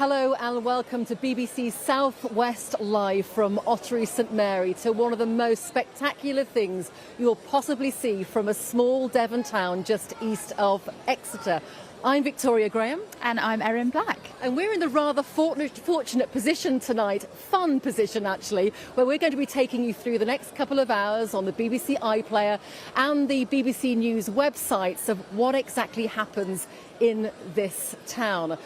Hello and welcome to BBC South West Live from Ottery St Mary, to one of the most spectacular things you'll possibly see from a small Devon town just east of Exeter. I'm Victoria Graham. And I'm Erin Black. And we're in the rather fortunate position tonight, fun position actually, where we're going to be taking you through the next couple of hours on the BBC iPlayer and the BBC News websites of what exactly happens in this town.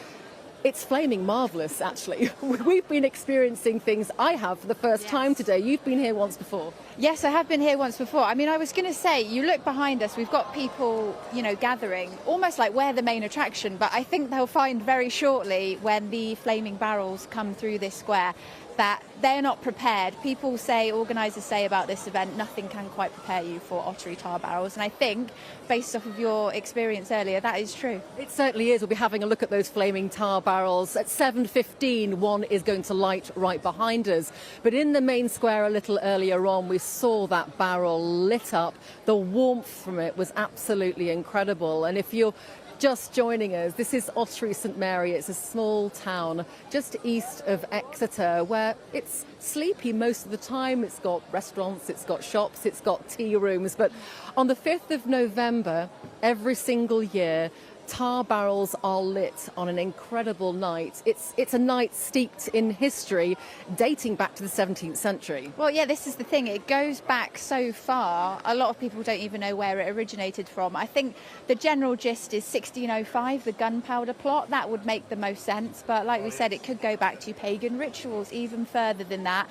It's flaming marvellous, actually. We've been experiencing things. I have for the first time today. You've been here once before. Yes, I have been here once before. I mean, I was going to say, you look behind us, we've got people, gathering, almost like we're the main attraction, but I think they'll find very shortly when the flaming barrels come through this square that they're not prepared. People say, organisers say about this event, nothing can quite prepare you for Ottery tar barrels. And I think, based off of your experience earlier, that is true. It certainly is. We'll be having a look at those flaming tar barrels. At 7:15, one is going to light right behind us. But in the main square a little earlier on, we saw that barrel lit up. The warmth from it was absolutely incredible. And if you're just joining us, this is Ottery St Mary. It's a small town just east of Exeter where it's sleepy most of the time. It's got restaurants, it's got shops, it's got tea rooms. But on the 5th of November, every single year, tar barrels are lit on an incredible night. It's a night steeped in history, dating back to the 17th century. Well, yeah, this is the thing. It goes back so far. A lot of people don't even know where it originated from. I think the general gist is 1605, the gunpowder plot. That would make the most sense. But like we said, it could go back to pagan rituals even further than that.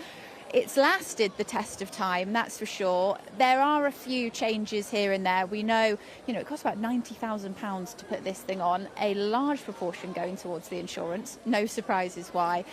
It's lasted the test of time, that's for sure. There are a few changes here and there. We know, it costs about £90,000 to put this thing on, a large proportion going towards the insurance. No surprises why.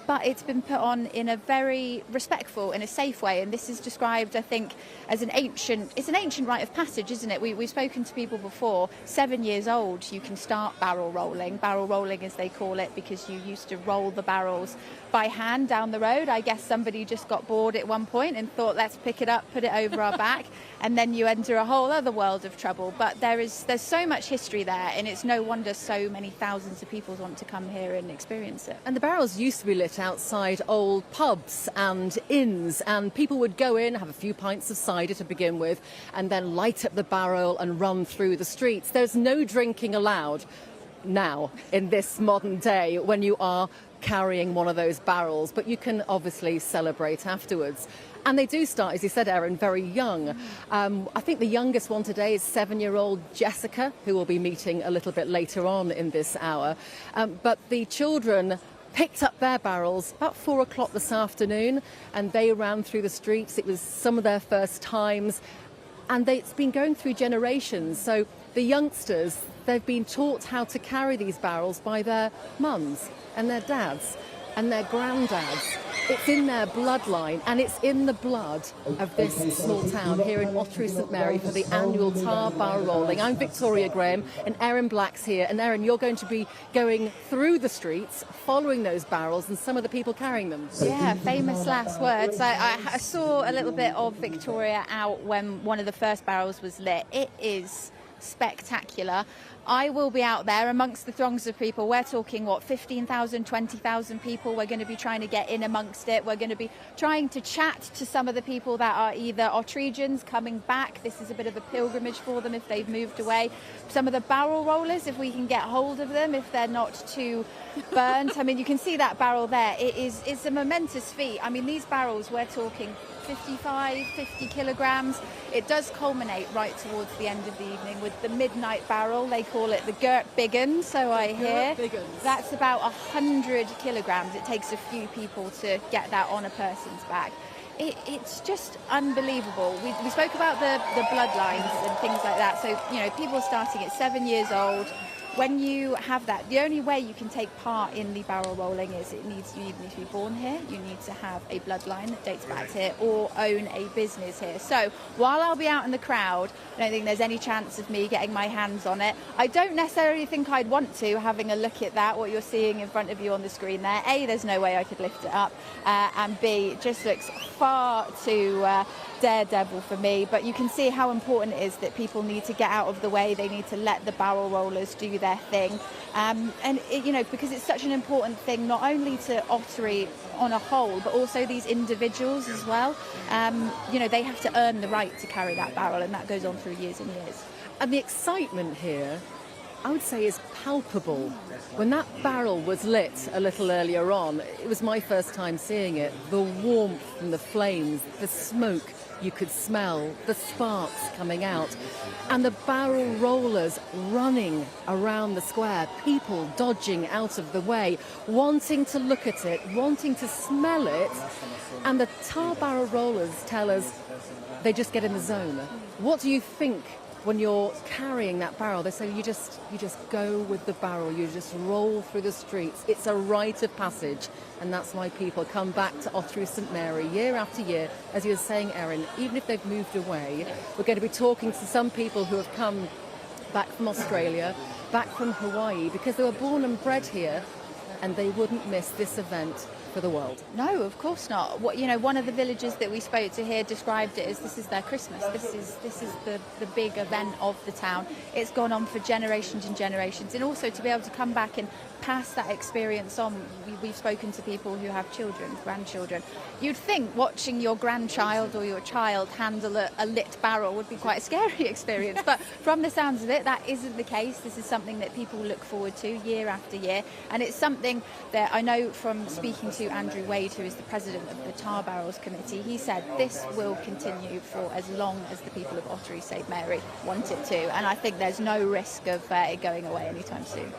But it's been put on in a very respectful and a safe way. And this is described, I think, as an ancient rite of passage, isn't it? We've spoken to people before. 7 years old, you can start barrel rolling as they call it, because you used to roll the barrels by hand down the road. I guess somebody just got bored at one point and thought, let's pick it up, put it over our back, and then you enter a whole other world of trouble. But there's so much history there, and it's no wonder so many thousands of people want to come here and experience it. And the barrels used to be lit outside old pubs and inns, and people would go in, have a few pints of cider to begin with, and then light up the barrel and run through the streets. There's no drinking allowed now in this modern day when you are carrying one of those barrels, but you can obviously celebrate afterwards. And they do start, as you said, Erin, very young. I think the youngest one today is 7-year-old Jessica, who we'll be meeting a little bit later on in this hour. But the children picked up their barrels about 4 o'clock this afternoon, and they ran through the streets. It was some of their first times, and it's been going through generations. So the youngsters, they've been taught how to carry these barrels by their mums and their dads and their granddads. It's in their bloodline, and it's in the blood of this small town here in Ottery St Mary for the annual tar barrel rolling. I'm Victoria Graham, and Erin Black's here. And Erin, you're going to be going through the streets, following those barrels and some of the people carrying them. Yeah, famous last words. I saw a little bit of Victoria out when one of the first barrels was lit. It is spectacular. I will be out there amongst the throngs of people. We're talking, 15,000, 20,000 people. We're going to be trying to get in amongst it. We're going to be trying to chat to some of the people that are either Otterygians coming back. This is a bit of a pilgrimage for them if they've moved away. Some of the barrel rollers, if we can get hold of them, if they're not too burnt. I mean, you can see that barrel there. It's a momentous feat. I mean, these barrels, we're talking 55, 50 kilograms. It does culminate right towards the end of the evening with the midnight barrel. They call it the Gert Biggin, so I hear. That's about 100 kilograms. It takes a few people to get that on a person's back. It's just unbelievable. We spoke about the bloodlines and things like that. So, people starting at 7 years old. When you have that, the only way you can take part in the barrel rolling is you need to be born here, you need to have a bloodline that dates back to here, or own a business here. So while I'll be out in the crowd, I don't think there's any chance of me getting my hands on it. I don't necessarily think I'd want to, having a look at that, what you're seeing in front of you on the screen there. A, there's no way I could lift it up, and B, it just looks far too daredevil for me. But you can see how important it is that people need to get out of the way. They need to let the barrel rollers do their thing. Because it's such an important thing, not only to Ottery on a whole, but also these individuals as well. They have to earn the right to carry that barrel, and that goes on through years and years. And the excitement here, I would say, is palpable. When that barrel was lit a little earlier on, it was my first time seeing it. The warmth from the flames, the smoke you could smell, the sparks coming out, and the barrel rollers running around the square, people dodging out of the way, wanting to look at it, wanting to smell it. And the tar barrel rollers tell us they just get in the zone. What do you think when you're carrying that barrel? They say you just go with the barrel, you just roll through the streets. It's a rite of passage, and that's why people come back to Ottery St Mary year after year. As you were saying, Erin, even if they've moved away, we're going to be talking to some people who have come back from Australia, back from Hawaii, because they were born and bred here, and they wouldn't miss this event for the world. No, of course not. One of the villagers that we spoke to here described it as this is their Christmas. This is the big event of the town. It's gone on for generations and generations, and also to be able to come back and pass that experience on. We've spoken to people who have children, grandchildren. You'd think watching your grandchild or your child handle a lit barrel would be quite a scary experience, but from the sounds of it, that isn't the case. This is something that people look forward to year after year, and it's something that I know from speaking to Andrew Wade, who is the president of the Tar Barrels Committee. He said this will continue for as long as the people of Ottery St Mary want it to, and I think there's no risk of it going away anytime soon.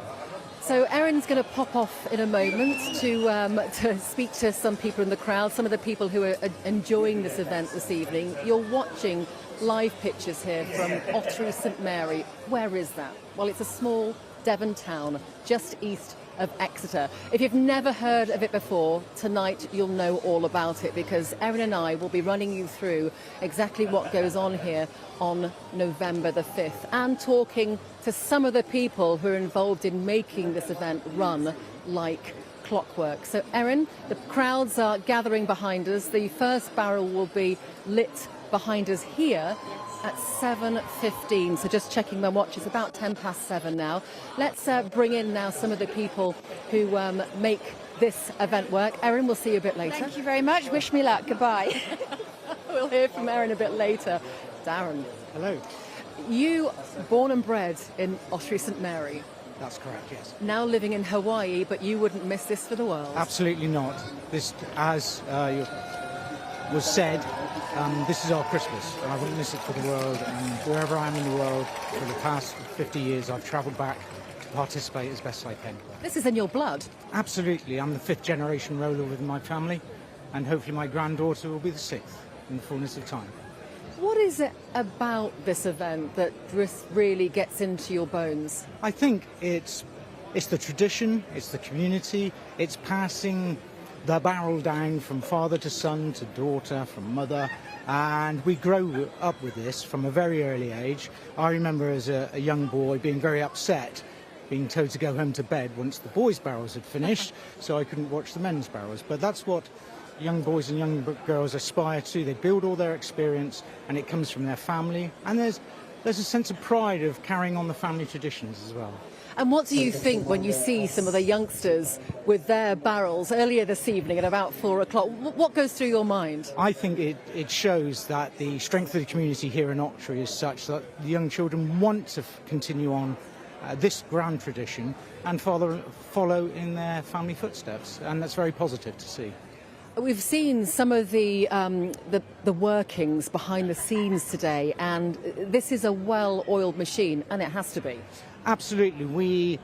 So Erin's going to pop off in a moment to speak to some people in the crowd, some of the people who are enjoying this event this evening. You're watching live pictures here from Ottery St Mary. Where is that? Well, it's a small Devon town just east of Exeter. If you've never heard of it before, tonight you'll know all about it, because Erin and I will be running you through exactly what goes on here on November the 5th, and talking to some of the people who are involved in making this event run like clockwork. So Erin, the crowds are gathering behind us. The first barrel will be lit behind us here at 7:15. So just checking my watch, it's about 7:10 now. Let's bring in now some of the people who make this event work. Erin, we'll see you a bit later. Thank you very much. Wish me luck. Goodbye. We'll hear from Erin a bit later. Darren. Hello. You born and bred in Ottery St Mary. That's correct, yes. Now living in Hawaii, but you wouldn't miss this for the world. Absolutely not. This, as was said, this is our Christmas, and I wouldn't miss it for the world. And wherever I am in the world, for the past 50 years, I've travelled back to participate as best I can. This is in your blood. Absolutely. I'm the 5th generation roller within my family, and hopefully my granddaughter will be the 6th in the fullness of time. What is it about this event that really gets into your bones? I think it's the tradition, it's the community, it's passing the barrel down from father to son to daughter, from mother, and we grow up with this from a very early age. I remember as a young boy being very upset, being told to go home to bed once the boys' barrels had finished, so I couldn't watch the men's barrels. But that's what young boys and young girls aspire to. They build all their experience, and it comes from their family, and there's a sense of pride of carrying on the family traditions as well. And what do you think when you see some of the youngsters with their barrels earlier this evening at about 4 o'clock? What goes through your mind? I think it shows that the strength of the community here in Ottery is such that the young children want to continue on this grand tradition and follow in their family footsteps, and that's very positive to see. We've seen some of the workings behind the scenes today, and this is a well-oiled machine, and it has to be. Absolutely. We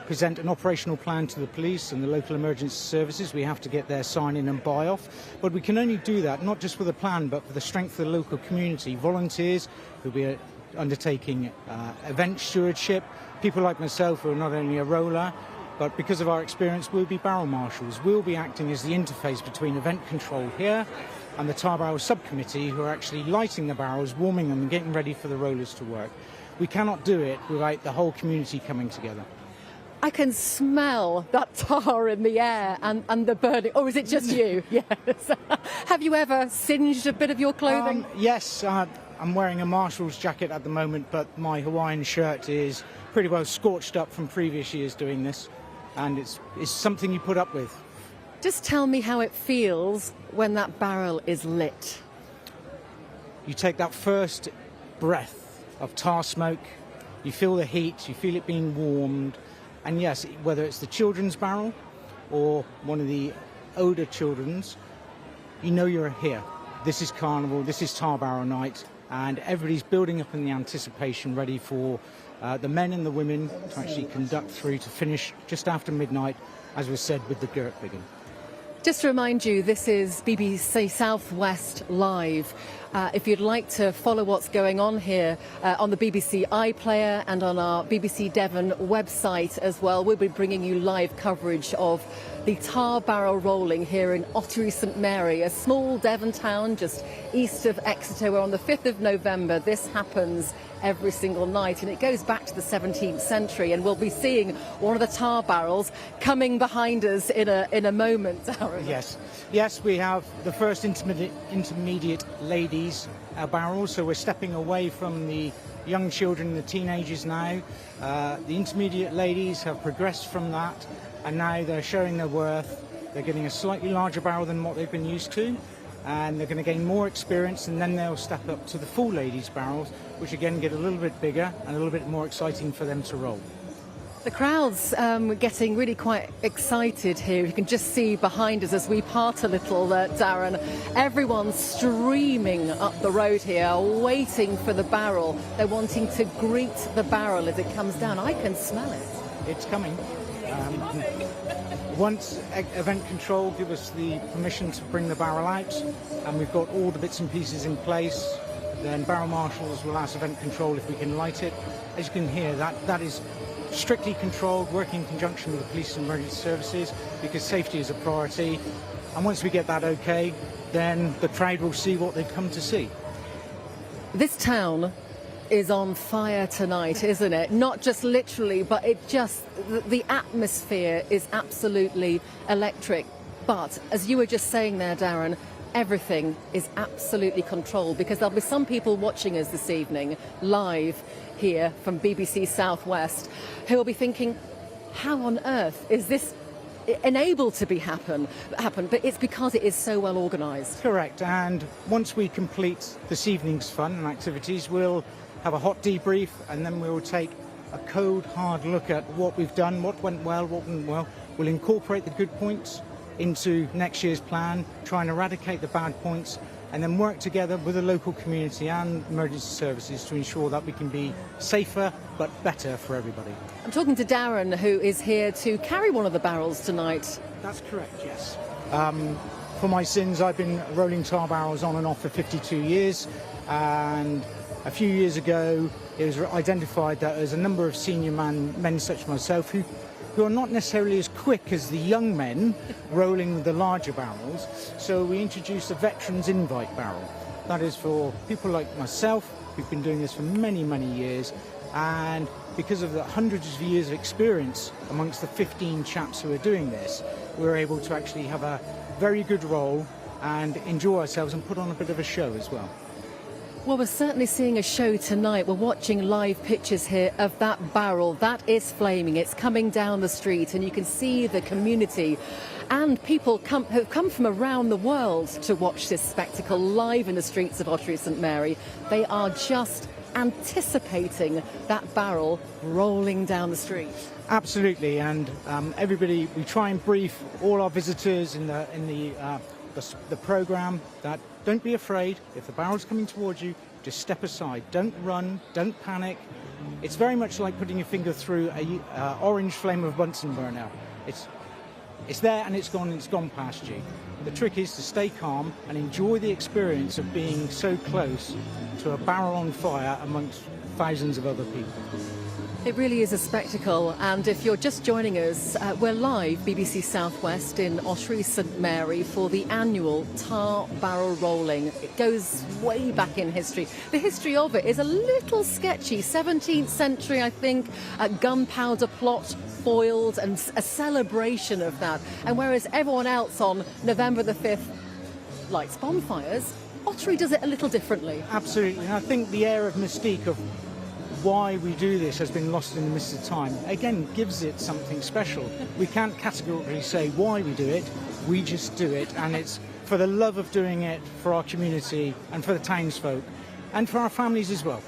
present an operational plan to the police and the local emergency services. We have to get their sign-in and buy-off, but we can only do that not just with a plan, but for the strength of the local community. Volunteers who'll be undertaking event stewardship, people like myself who are not only a roller, but because of our experience, we'll be barrel marshals. We'll be acting as the interface between event control here and the Tar Barrel Subcommittee, who are actually lighting the barrels, warming them and getting ready for the rollers to work. We cannot do it without the whole community coming together. I can smell that tar in the air and the burning. Or is it just you? Yes. Have you ever singed a bit of your clothing? Yes, I'm wearing a marshal's jacket at the moment, but my Hawaiian shirt is pretty well scorched up from previous years doing this, and it's something you put up with. Just tell me how it feels when that barrel is lit. You take that first breath of tar smoke, you feel the heat, you feel it being warmed, and yes, whether it's the children's barrel or one of the older children's, you know you're here. This is Carnival, this is Tar Barrel Night, and everybody's building up in the anticipation, ready for the men and the women to actually conduct through to finish just after midnight, as was said, with the Gert Biggin. Just to remind you, this is BBC Southwest Live. If you'd like to follow what's going on here on the BBC iPlayer and on our BBC Devon website as well, we'll be bringing you live coverage of the tar barrel rolling here in Ottery St Mary, a small Devon town just east of Exeter, where on the 5th of November this happens every single night, and it goes back to the 17th century, and we'll be seeing one of the tar barrels coming behind us in a moment, Darren. Yes, we have the first intermediate ladies barrel, so we're stepping away from the young children and the teenagers now. The intermediate ladies have progressed from that, and now they're showing their worth. They're getting a slightly larger barrel than what they've been used to, and they're going to gain more experience, and then they'll step up to the full ladies barrels, which again get a little bit bigger and a little bit more exciting for them to roll. The crowd's getting really quite excited here. You can just see behind us as we part a little, Darren, everyone's streaming up the road here, waiting for the barrel. They're wanting to greet the barrel as it comes down. I can smell it. It's coming. Once event control give us the permission to bring the barrel out, and we've got all the bits and pieces in place, then barrel marshals will ask event control if we can light it. As you can hear, that is strictly controlled, working in conjunction with the police and emergency services, because safety is a priority. And once we get that okay, then the crowd will see what they've come to see. This town is on fire tonight, isn't it? Not just literally, but the atmosphere is absolutely electric. But as you were just saying there, Darren, everything is absolutely controlled, because there'll be some people watching us this evening live here from BBC Southwest who will be thinking, how on earth is this enabled to be happen? But it's because it is so well organised. Correct. And once we complete this evening's fun and activities, we'll have a hot debrief, and then we'll take a cold, hard look at what we've done, what went well, what went well. We'll incorporate the good points into next year's plan, try and eradicate the bad points, and then work together with the local community and emergency services to ensure that we can be safer but better for everybody. I'm talking to Darren, who is here to carry one of the barrels tonight. That's correct, yes. For my sins, I've been rolling tar barrels on and off for 52 years, and a few years ago it was identified that there's a number of senior men such as myself who are not necessarily as quick as the young men rolling the larger barrels, so we introduced a veterans invite barrel. That is for people like myself who've been doing this for many, many years, and because of the hundreds of years of experience amongst the 15 chaps who are doing this, we're able to actually have a very good roll and enjoy ourselves and put on a bit of a show as well. Well, we're certainly seeing a show tonight. We're watching live pictures here of that barrel. That is flaming. It's coming down the street, and you can see the community and people who've come from around the world to watch this spectacle live in the streets of Ottery St Mary. They are just anticipating that barrel rolling down the street. Absolutely, and everybody, we try and brief all our visitors in the programme that don't be afraid. If the barrel's coming towards you, just step aside. Don't run, don't panic. It's very much like putting your finger through a orange flame of Bunsen burner. It's there and it's gone past you. The trick is to stay calm and enjoy the experience of being so close to a barrel on fire amongst thousands of other people. It really is a spectacle, and if you're just joining us, we're live BBC Southwest in Ottery St Mary for the annual tar barrel rolling. It goes way back in history. The history of it is a little sketchy. 17th century, I think, gunpowder plot foiled, and a celebration of that. And whereas everyone else on November the 5th lights bonfires, Ottery does it a little differently. Absolutely, and I think the air of mystique of why we do this has been lost in the mist of time. Again, gives it something special. We can't categorically say why we do it, we just do it, and it's for the love of doing it, for our community and for the townsfolk and for our families as well.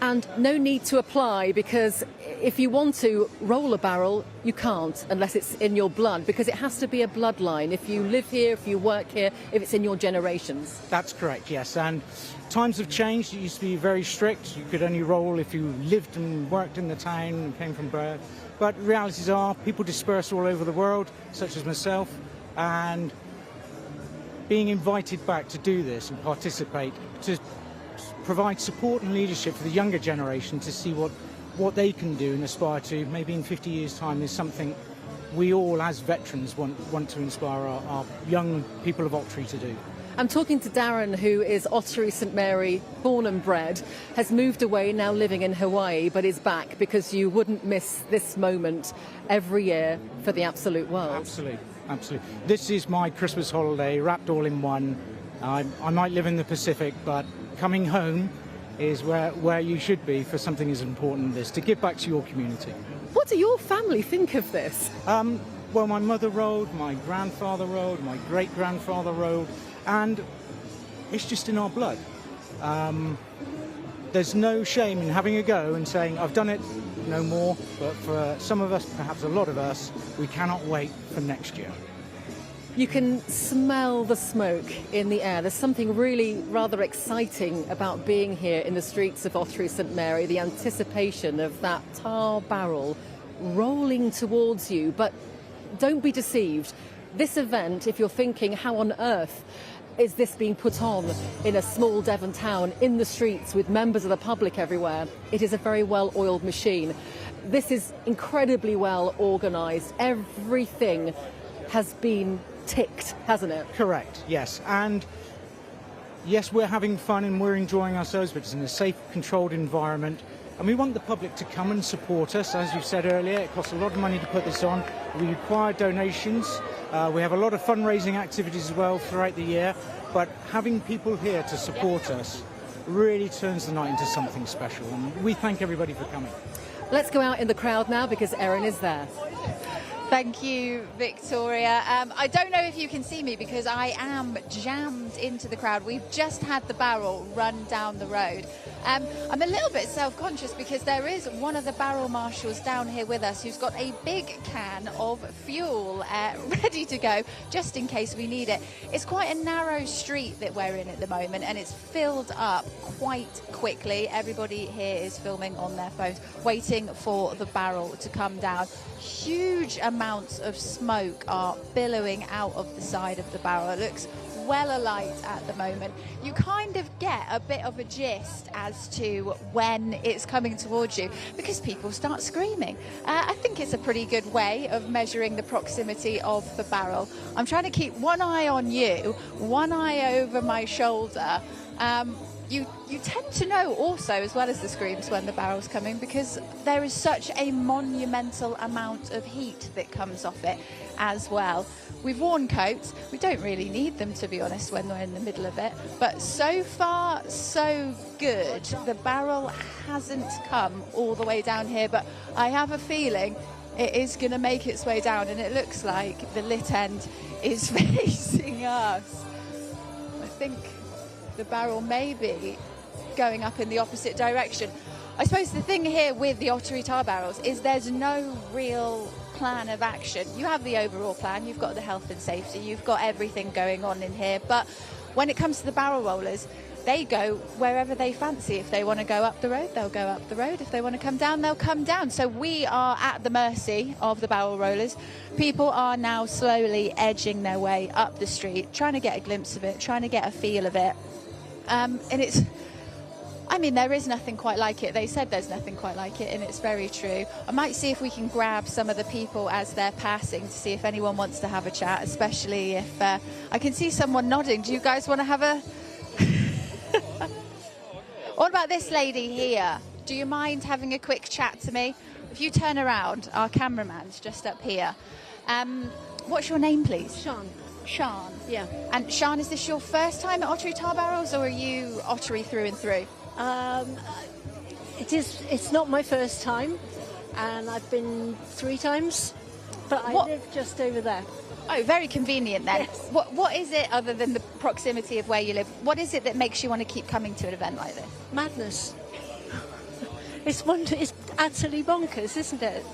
And no need to apply, because if you want to roll a barrel, you can't unless it's in your blood, because it has to be a bloodline. If you live here, if you work here, if it's in your generations. That's correct, yes. And times have changed. It used to be very strict. You could only roll if you lived and worked in the town and came from Brer. But realities are people disperse all over the world, such as myself, and being invited back to do this and participate, to provide support and leadership for the younger generation to see what they can do and aspire to, maybe in 50 years' time, is something we all, as veterans, want to inspire our young people of Ottery to do. I'm talking to Darren, who is Ottery St Mary born and bred, has moved away, now living in Hawaii, but is back because you wouldn't miss this moment every year for the absolute world. Absolutely, absolutely. This is my Christmas holiday, wrapped all in one. I might live in the Pacific, but coming home is where you should be for something as important as this, to give back to your community. What do your family think of this? Well, my mother rode, my grandfather rode, my great-grandfather rode, and it's just in our blood. There's no shame in having a go and saying, I've done it, no more, but for some of us, perhaps a lot of us, we cannot wait for next year. You can smell the smoke in the air. There's something really rather exciting about being here in the streets of Ottery St Mary, the anticipation of that tar barrel rolling towards you. But don't be deceived. This event, if you're thinking, how on earth is this being put on in a small Devon town, in the streets with members of the public everywhere? It is a very well-oiled machine. This is incredibly well organised. Everything has been ticked, hasn't it? Correct, yes. And yes, we're having fun and we're enjoying ourselves, but it's in a safe, controlled environment. And we want the public to come and support us. As you said earlier, it costs a lot of money to put this on. We require donations. We have a lot of fundraising activities as well throughout the year. But having people here to support us really turns the night into something special. And we thank everybody for coming. Let's go out in the crowd now, because Erin is there. Thank you, Victoria. I don't know if you can see me because I am jammed into the crowd. We've just had the barrel run down the road. I'm a little bit self-conscious because there is one of the barrel marshals down here with us who's got a big can of fuel ready to go just in case we need it. It's quite a narrow street that we're in at the moment, and it's filled up quite quickly. Everybody here is filming on their phones, waiting for the barrel to come down. Huge amounts of smoke are billowing out of the side of the barrel. It looks well alight at the moment. You kind of get a bit of a gist as to when it's coming towards you because people start screaming. I think it's a pretty good way of measuring the proximity of the barrel. I'm trying to keep one eye on you, one eye over my shoulder. You tend to know also, as well as the screams, when the barrel's coming, because there is such a monumental amount of heat that comes off it as well. We've worn coats. We don't really need them, to be honest, when we're in the middle of it. But so far, so good. The barrel hasn't come all the way down here, but I have a feeling it is going to make its way down, and it looks like the lit end is facing us. I think the barrel may be going up in the opposite direction. I suppose the thing here with the Ottery tar barrels is there's no real plan of action. You have the overall plan, you've got the health and safety, you've got everything going on in here, but when it comes to the barrel rollers, they go wherever they fancy. If they want to go up the road, they'll go up the road. If they want to come down, they'll come down. So we are at the mercy of the barrel rollers. People are now slowly edging their way up the street, trying to get a glimpse of it, trying to get a feel of it. And it's, I mean, there is nothing quite like it. They said there's nothing quite like it, and it's very true. I might see if we can grab some of the people as they're passing to see if anyone wants to have a chat, especially if I can see someone nodding. Do you guys want to have a... What about this lady here? Do you mind having a quick chat to me? If you turn around, our cameraman's just up here. What's your name, please? Sean. Sean. Yeah. And Sean, is this your first time at Ottery Tar Barrels, or are you Ottery through and through? It's not my first time, and I've been 3 times, but I live just over there. Oh, very convenient then. Yes. What is it, other than the proximity of where you live, what is it that makes you want to keep coming to an event like this? Madness. It's utterly bonkers, isn't it?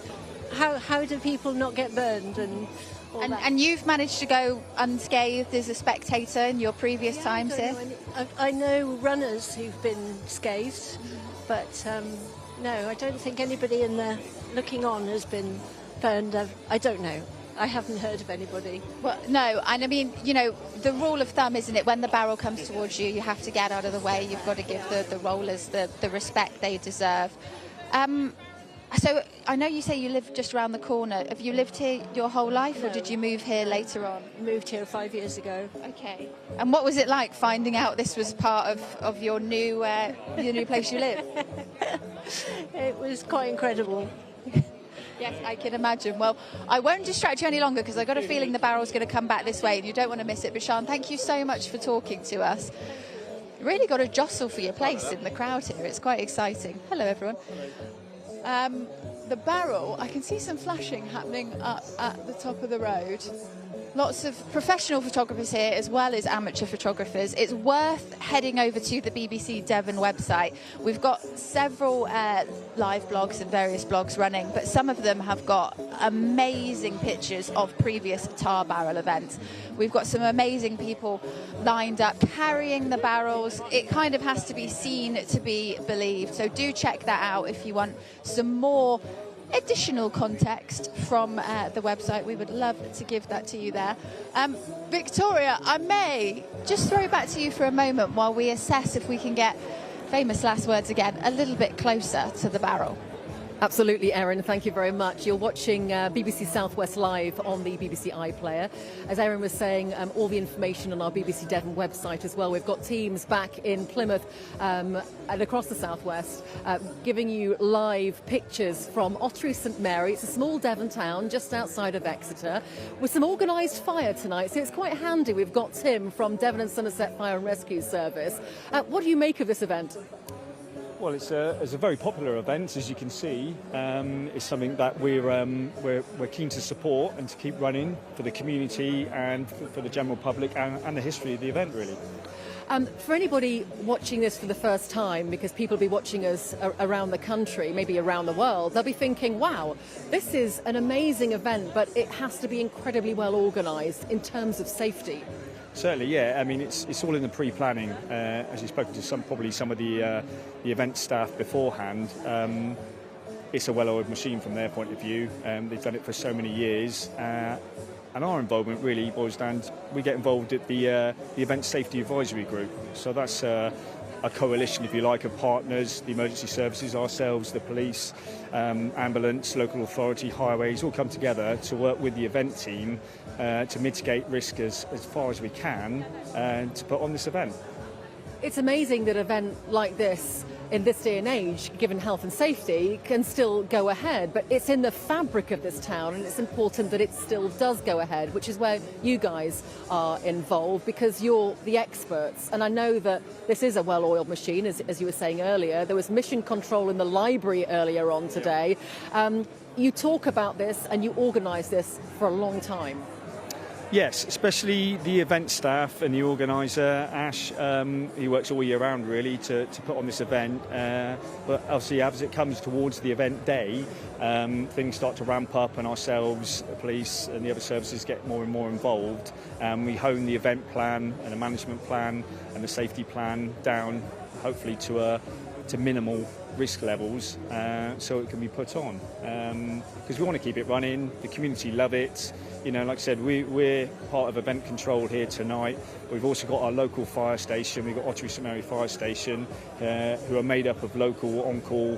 How do people not get burned and all that? And you've managed to go unscathed as a spectator in your previous times here? I know runners who've been scathed, but no, I don't think anybody in there looking on has been burned. I don't know. I haven't heard of anybody. Well, no, and I mean, you know, the rule of thumb, isn't it? When the barrel comes towards you, you have to get out of the way. You've got to give the rollers the respect they deserve. So I know you say you live just around the corner. Have you lived here your whole life, or did you move here later on? Moved here 5 years ago. Okay. And what was it like finding out this was part of your new place you live? It was quite incredible. Yes, I can imagine. Well, I won't distract you any longer because I've got a feeling the barrel's going to come back this way and you don't want to miss it. But Sian, thank you so much for talking to us. You really got to jostle for your place in the crowd here. It's quite exciting. Hello, everyone. The barrel, I can see some flashing happening up at the top of the road. Lots of professional photographers here as well as amateur photographers. It's worth heading over to the BBC Devon website. We've got several live blogs and various blogs running, but some of them have got amazing pictures of previous tar barrel events. We've got some amazing people lined up carrying the barrels. It kind of has to be seen to be believed. So do check that out if you want some more additional context from the website. We would love to give that to you there. Victoria, I may just throw it back to you for a moment while we assess if we can get, famous last words again, a little bit closer to the barrel. Absolutely, Erin. Thank you very much. You're watching BBC Southwest Live on the BBC iPlayer. As Erin was saying, all the information on our BBC Devon website as well. We've got teams back in Plymouth and across the Southwest giving you live pictures from Ottery St Mary. It's a small Devon town just outside of Exeter with some organised fire tonight. So it's quite handy. We've got Tim from Devon and Somerset Fire and Rescue Service. What do you make of this event? Well, it's a very popular event, as you can see. It's something that we're keen to support and to keep running for the community and for the general public and the history of the event, really. For anybody watching this for the first time, because people will be watching us around the country, maybe around the world, they'll be thinking, wow, this is an amazing event, but it has to be incredibly well organised in terms of safety. Certainly, yeah. I mean, it's all in the pre-planning. As you've spoken to some of the event staff beforehand, it's a well-oiled machine from their point of view. They've done it for so many years, and our involvement really boils down to, we get involved at the Event Safety Advisory Group. So that's a coalition, if you like, of partners, the emergency services, ourselves, the police, ambulance, local authority, highways, all come together to work with the event team to mitigate risk as far as we can to put on this event. It's amazing that an event like this, in this day and age, given health and safety, can still go ahead. But it's in the fabric of this town, and it's important that it still does go ahead, which is where you guys are involved, because you're the experts. And I know that this is a well-oiled machine, as you were saying earlier. There was mission control in the library earlier on today. You talk about this and you organise this for a long time. Yes, especially the event staff and the organiser, Ash. He works all year round, really, to put on this event. But obviously, as it comes towards the event day, things start to ramp up, and ourselves, the police and the other services get more and more involved. We hone the event plan and the management plan and the safety plan down, hopefully to minimal risk levels, so it can be put on. Because we want to keep it running, the community love it. You know, like I said, we're part of event control here tonight. We've also got our local fire station. We've got Ottery St Mary Fire Station, who are made up of local on-call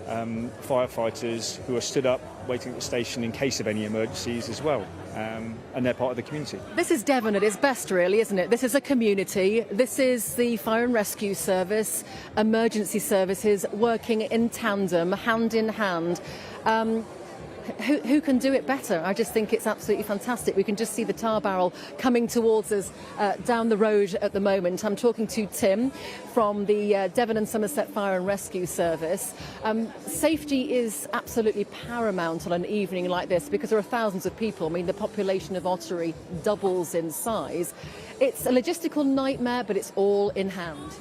firefighters who are stood up waiting at the station in case of any emergencies as well. And they're part of the community. This is Devon at its best, really, isn't it? This is a community. This is the Fire and Rescue Service, emergency services working in tandem, hand in hand. who can do it better? I just think it's absolutely fantastic. We can just see the tar barrel coming towards us down the road at the moment. I'm talking to Tim from the Devon and Somerset Fire and Rescue Service. Safety is absolutely paramount on an evening like this because there are thousands of people. I mean, the population of Ottery doubles in size. It's a logistical nightmare, but it's all in hand.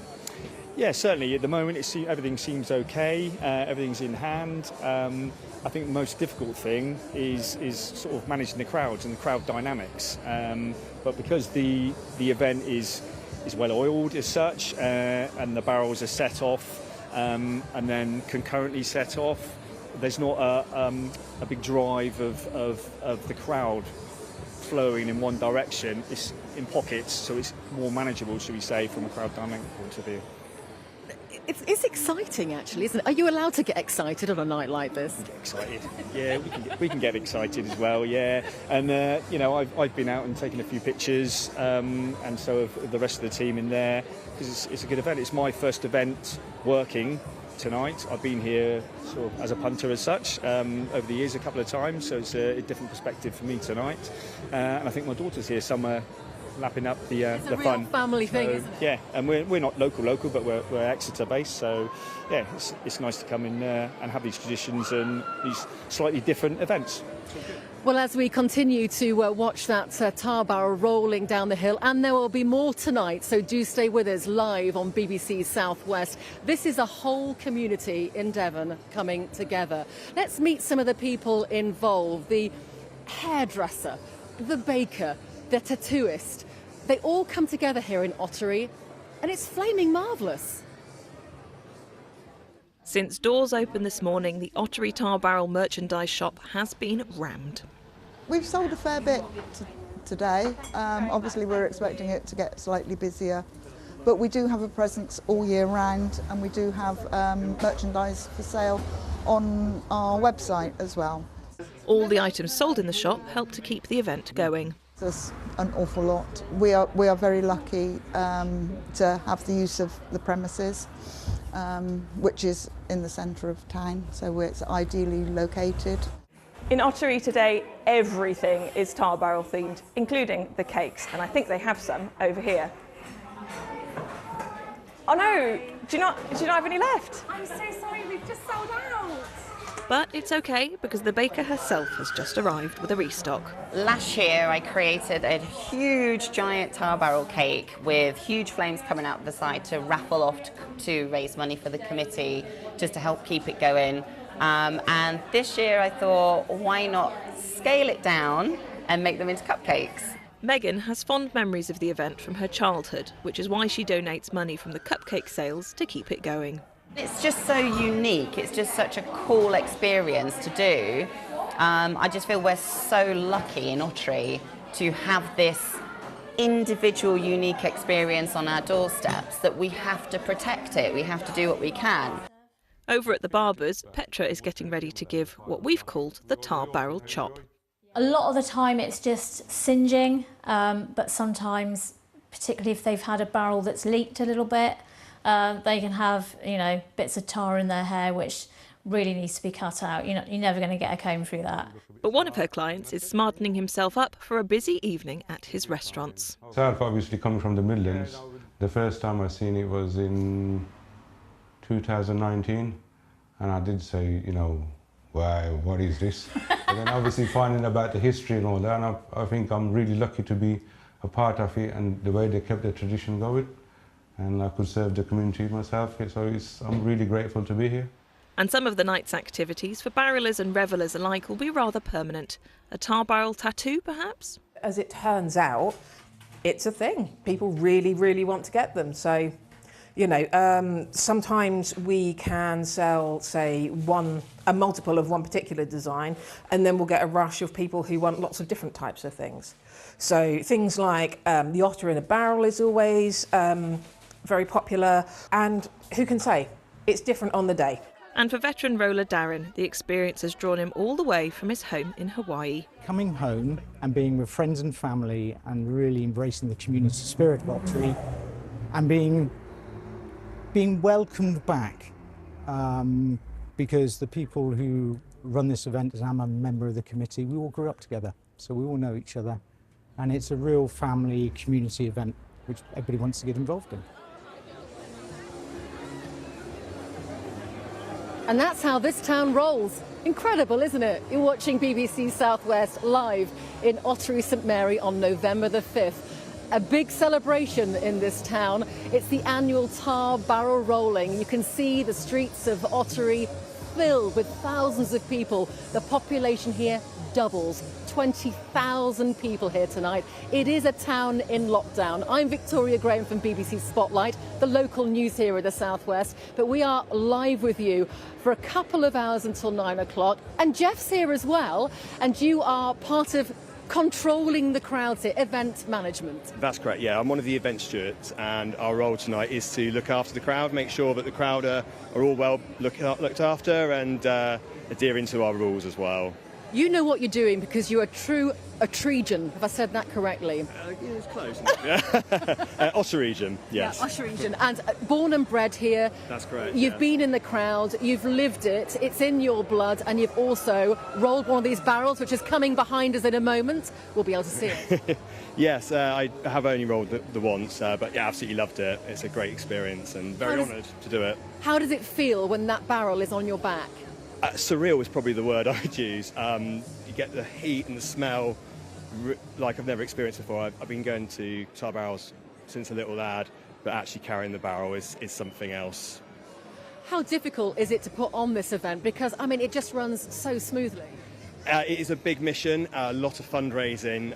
Yeah, certainly. At the moment, everything seems okay. Everything's in hand. I think the most difficult thing is sort of managing the crowds and the crowd dynamics. But because the event is well oiled as such, and the barrels are set off and then concurrently set off, there's not a big drive of the crowd flowing in one direction. It's in pockets, so it's more manageable, should we say, from a crowd dynamic point of view. It's exciting, actually, isn't it? Are you allowed to get excited on a night like this? Get excited. Yeah, we can get excited as well. Yeah, and I've been out and taken a few pictures, and so have the rest of the team in there because it's a good event. It's my first event working tonight. I've been here sort of as a punter as such over the years a couple of times, so it's a different perspective for me tonight. And I think my daughter's here somewhere, lapping up the it's a fun. real family thing, isn't it? Yeah, and we're not local, but we're Exeter based, so yeah, it's nice to come in and have these traditions and these slightly different events. Well, as we continue to watch that tar barrel rolling down the hill, and there will be more tonight, so do stay with us live on BBC South West. This is a whole community in Devon coming together. Let's meet some of the people involved: the hairdresser, the baker, the tattooist. They all come together here in Ottery, and it's flaming marvellous. Since doors opened this morning, the Ottery Tar Barrel merchandise shop has been rammed. We've sold a fair bit today. Obviously, we're expecting it to get slightly busier, but we do have a presence all year round, and we do have merchandise for sale on our website as well. All the items sold in the shop help to keep the event going. There's an awful lot. We are very lucky to have the use of the premises, which is in the centre of town, so it's ideally located. In Ottery today, everything is tar barrel themed, including the cakes, and I think they have some over here. Oh no, do you not have any left? I'm so sorry, we've just sold out. But it's okay because the baker herself has just arrived with a restock. Last year I created a huge giant tar barrel cake with huge flames coming out the side to raffle off to raise money for the committee, just to help keep it going. And this year I thought, why not scale it down and make them into cupcakes? Megan has fond memories of the event from her childhood, which is why she donates money from the cupcake sales to keep it going. It's just so unique. It's just such a cool experience to do. I just feel we're so lucky in Ottery to have this individual, unique experience on our doorsteps that we have to protect it. We have to do what we can. Over at the barber's, Petra is getting ready to give what we've called the tar barrel chop. A lot of the time it's just singeing, but sometimes, particularly if they've had a barrel that's leaked a little bit, they can have, bits of tar in their hair, which really needs to be cut out. You're never going to get a comb through that. But one of her clients is smartening himself up for a busy evening at his restaurants. Myself, obviously coming from the Midlands, the first time I seen it was in 2019, and I did say, wow, what is this? And then obviously finding about the history and all that, and I think I'm really lucky to be a part of it and the way they kept the tradition going. And I could serve the community myself, so I'm really grateful to be here. And some of the night's activities for barrelers and revellers alike will be rather permanent. A tar barrel tattoo, perhaps? As it turns out, it's a thing. People really, really want to get them. So, sometimes we can sell, say, a multiple of one particular design, and then we'll get a rush of people who want lots of different types of things. So things like the otter in a barrel is always very popular, and who can say, it's different on the day. And for veteran roller Darren, the experience has drawn him all the way from his home in Hawaii. Coming home and being with friends and family and really embracing the community spirit of Ottery and being welcomed back, because the people who run this event as I'm a member of the committee. We all grew up together, so we all know each other. And it's a real family, community event, which everybody wants to get involved in. And that's how this town rolls. Incredible, isn't it? You're watching BBC South West live in Ottery St Mary on November the 5th. A big celebration in this town. It's the annual tar barrel rolling. You can see the streets of Ottery filled with thousands of people. The population here doubles. 20,000 people here tonight. It is a town in lockdown. I'm Victoria Graham from BBC Spotlight, the local news here in the Southwest. But we are live with you for a couple of hours until 9 o'clock. And Jeff's here as well. And you are part of controlling the crowds here, event management. That's correct, yeah. I'm one of the event stewards, and our role tonight is to look after the crowd, make sure that the crowd are all well looked after and adhering to our rules as well. You know what you're doing because you're a true Otterygian. Have I said that correctly? Yeah, it's close. Otterygian, yes. Yeah, Otterygian. And born and bred here. That's correct. You've been in the crowd, you've lived it, it's in your blood, and you've also rolled one of these barrels, which is coming behind us in a moment. We'll be able to see it. Yes, I have only rolled the once, but yeah, absolutely loved it. It's a great experience and very honoured to do it. How does it feel when that barrel is on your back? Surreal is probably the word I'd use. You get the heat and the smell like I've never experienced before. I've been going to tar barrels since a little lad, but actually carrying the barrel is something else. How difficult is it to put on this event? Because, I mean, it just runs so smoothly. It is a big mission, a lot of fundraising.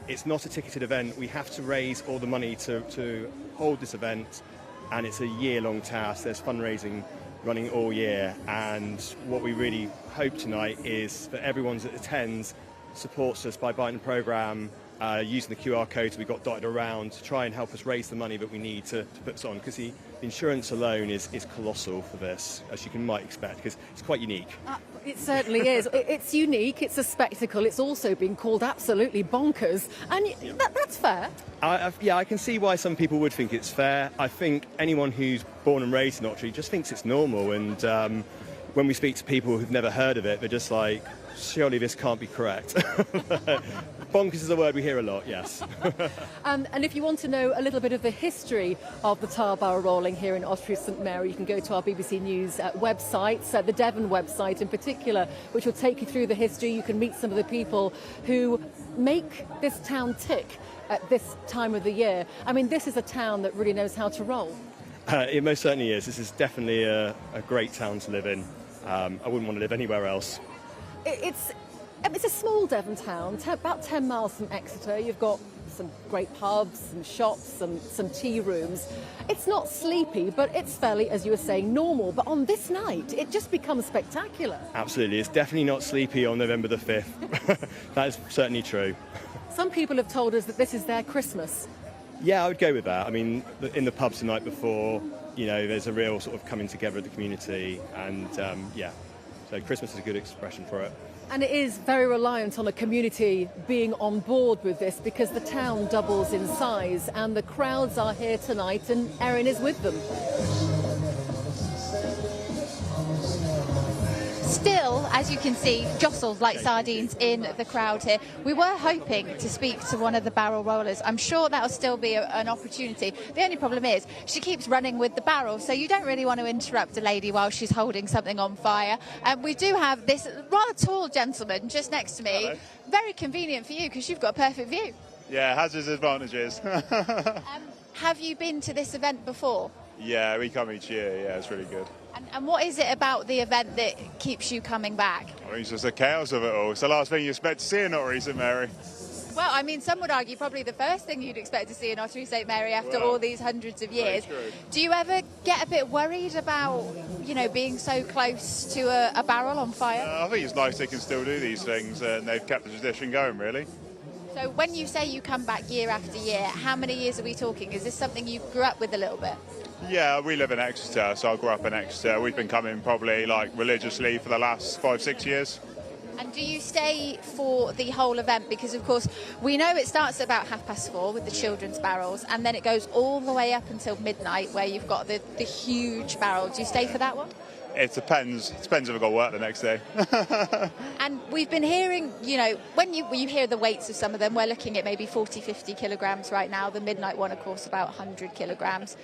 It's not a ticketed event. We have to raise all the money to hold this event, and it's a year-long task. There's fundraising running all year, and what we really hope tonight is that everyone that attends supports us by buying the programme, using the QR codes we've got dotted around to try and help us raise the money that we need to put this on, because the insurance alone is colossal for this, as you might expect, because it's quite unique. It certainly is. It's unique, it's a spectacle, it's also been called absolutely bonkers, and that's fair. Yeah, I can see why some people would think it's fair. I think anyone who's born and raised in Ottery just thinks it's normal, and when we speak to people who've never heard of it, they're just like, surely this can't be correct. Bonkers is a word we hear a lot, yes. And if you want to know a little bit of the history of the tar barrel rolling here in Ottery St Mary, you can go to our BBC News website, the Devon website in particular, which will take you through the history. You can meet some of the people who make this town tick at this time of the year. I mean, this is a town that really knows how to roll. It most certainly is. This is definitely a great town to live in. I wouldn't want to live anywhere else. It's a small Devon town, about 10 miles from Exeter. You've got some great pubs, some shops, some tea rooms. It's not sleepy, but it's fairly, as you were saying, normal. But on this night, it just becomes spectacular. Absolutely. It's definitely not sleepy on November the 5th. That is certainly true. Some people have told us that this is their Christmas. Yeah, I would go with that. I mean, in the pubs the night before, you know, there's a real sort of coming together of the community, and yeah, so Christmas is a good expression for it. And it is very reliant on a community being on board with this, because the town doubles in size and the crowds are here tonight and Erin is with them. Still, as you can see, jostled like sardines in the crowd here. We were hoping to speak to one of the barrel rollers. I'm sure that'll still be an opportunity. The only problem is she keeps running with the barrel, so you don't really want to interrupt a lady while she's holding something on fire. And we do have this rather tall gentleman just next to me. Hello. Very convenient for you because you've got a perfect view. Yeah, it has its advantages. Have you been to this event before? Yeah, we come each year. Yeah, it's really good. And what is it about the event that keeps you coming back? I mean, it's just the chaos of it all. It's the last thing you expect to see in Ottery St Mary. Well, I mean, some would argue probably the first thing you'd expect to see in Ottery St Mary after all these hundreds of years. Do you ever get a bit worried about, you know, being so close to a barrel on fire? I think it's nice they can still do these things, and they've kept the tradition going, really. So when you say you come back year after year, how many years are we talking? Is this something you grew up with a little bit? Yeah, we live in Exeter, so I grew up in Exeter. We've been coming probably like religiously for the last 5-6 years. And do you stay for the whole event? Because, of course, we know it starts at about 4:30 with the children's barrels, and then it goes all the way up until midnight where you've got the huge barrel. Do you stay for that one? It depends. It depends if I've got work the next day. And we've been hearing, you know, when you hear the weights of some of them, we're looking at maybe 40, 50 kilograms right now. The midnight one, of course, about 100 kilograms.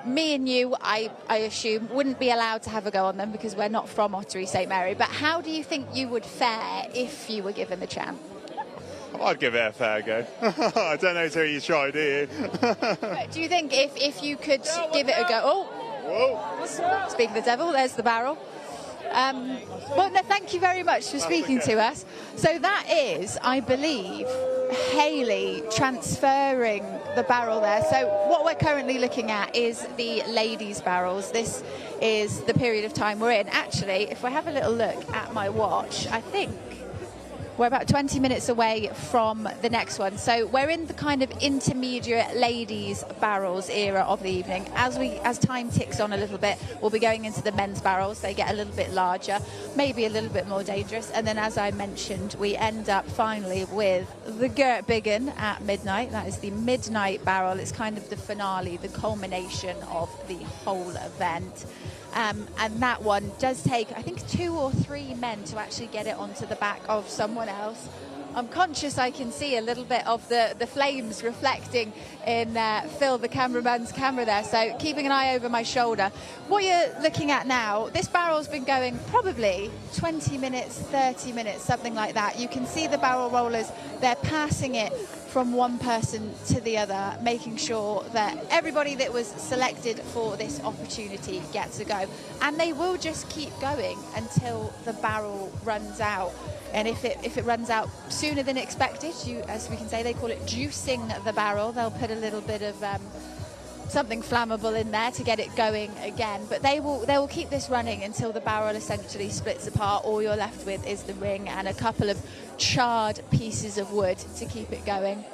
Me and you, I assume, wouldn't be allowed to have a go on them because we're not from Ottery St Mary. But how do you think you would fare if you were given the chance? I'd give it a fair go. I don't know till you try, do you? Do you think if you could give it a go... Oh, speak of the devil, there's the barrel. Well, no, thank you very much for speaking to us. So that is, I believe, Hayley transferring the barrel there. So what we're currently looking at is the ladies' barrels. This is the period of time we're in. Actually, if I have a little look at my watch, I think we're about 20 minutes away from the next one. So we're in the kind of intermediate ladies' barrels era of the evening. As time ticks on a little bit, we'll be going into the men's barrels. They get a little bit larger, maybe a little bit more dangerous. And then, as I mentioned, we end up finally with the Gert Biggin at midnight. That is the midnight barrel. It's kind of the finale, the culmination of the whole event. And that one does take, I think, 2 or 3 men to actually get it onto the back of someone else. I'm conscious I can see a little bit of the flames reflecting in Phil, the cameraman's camera there, so keeping an eye over my shoulder. What you're looking at now, this barrel's been going probably 20 minutes, 30 minutes, something like that. You can see the barrel rollers, they're passing it from one person to the other, making sure that everybody that was selected for this opportunity gets a go. And they will just keep going until the barrel runs out. And if it runs out sooner than expected, as we can say, they call it juicing the barrel. They'll put a little bit of something flammable in there to get it going again. But they will keep this running until the barrel essentially splits apart. All you're left with is the ring and a couple of charred pieces of wood to keep it going.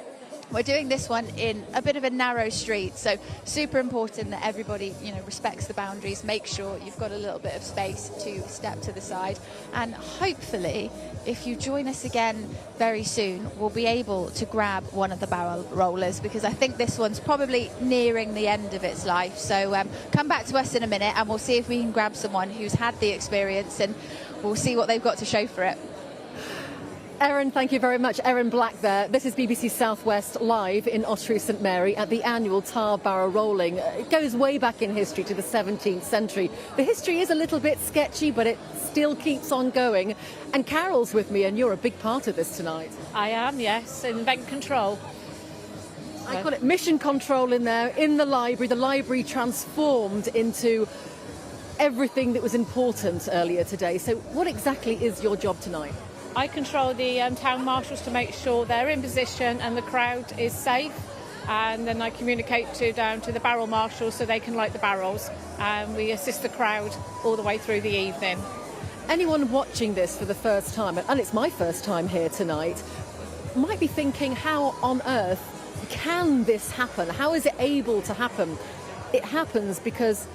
We're doing this one in a bit of a narrow street, so super important that everybody, you know, respects the boundaries. Make sure you've got a little bit of space to step to the side, and hopefully, if you join us again very soon, we'll be able to grab one of the barrel rollers, because I think this one's probably nearing the end of its life. So come back to us in a minute, and we'll see if we can grab someone who's had the experience, and we'll see what they've got to show for it. Erin, thank you very much. Erin Black there. This is BBC South West live in Ottery St Mary at the annual tar barrel rolling. It goes way back in history to the 17th century. The history is a little bit sketchy, but it still keeps on going. And Carol's with me, and you're a big part of this tonight. I am, yes, in event control. I call it mission control in there, in the library transformed into everything that was important earlier today. So what exactly is your job tonight? I control the town marshals to make sure they're in position and the crowd is safe, and then I communicate down to the barrel marshals so they can light the barrels, and we assist the crowd all the way through the evening. Anyone watching this for the first time, and it's my first time here tonight, might be thinking, how on earth can this happen? How is it able to happen? It happens because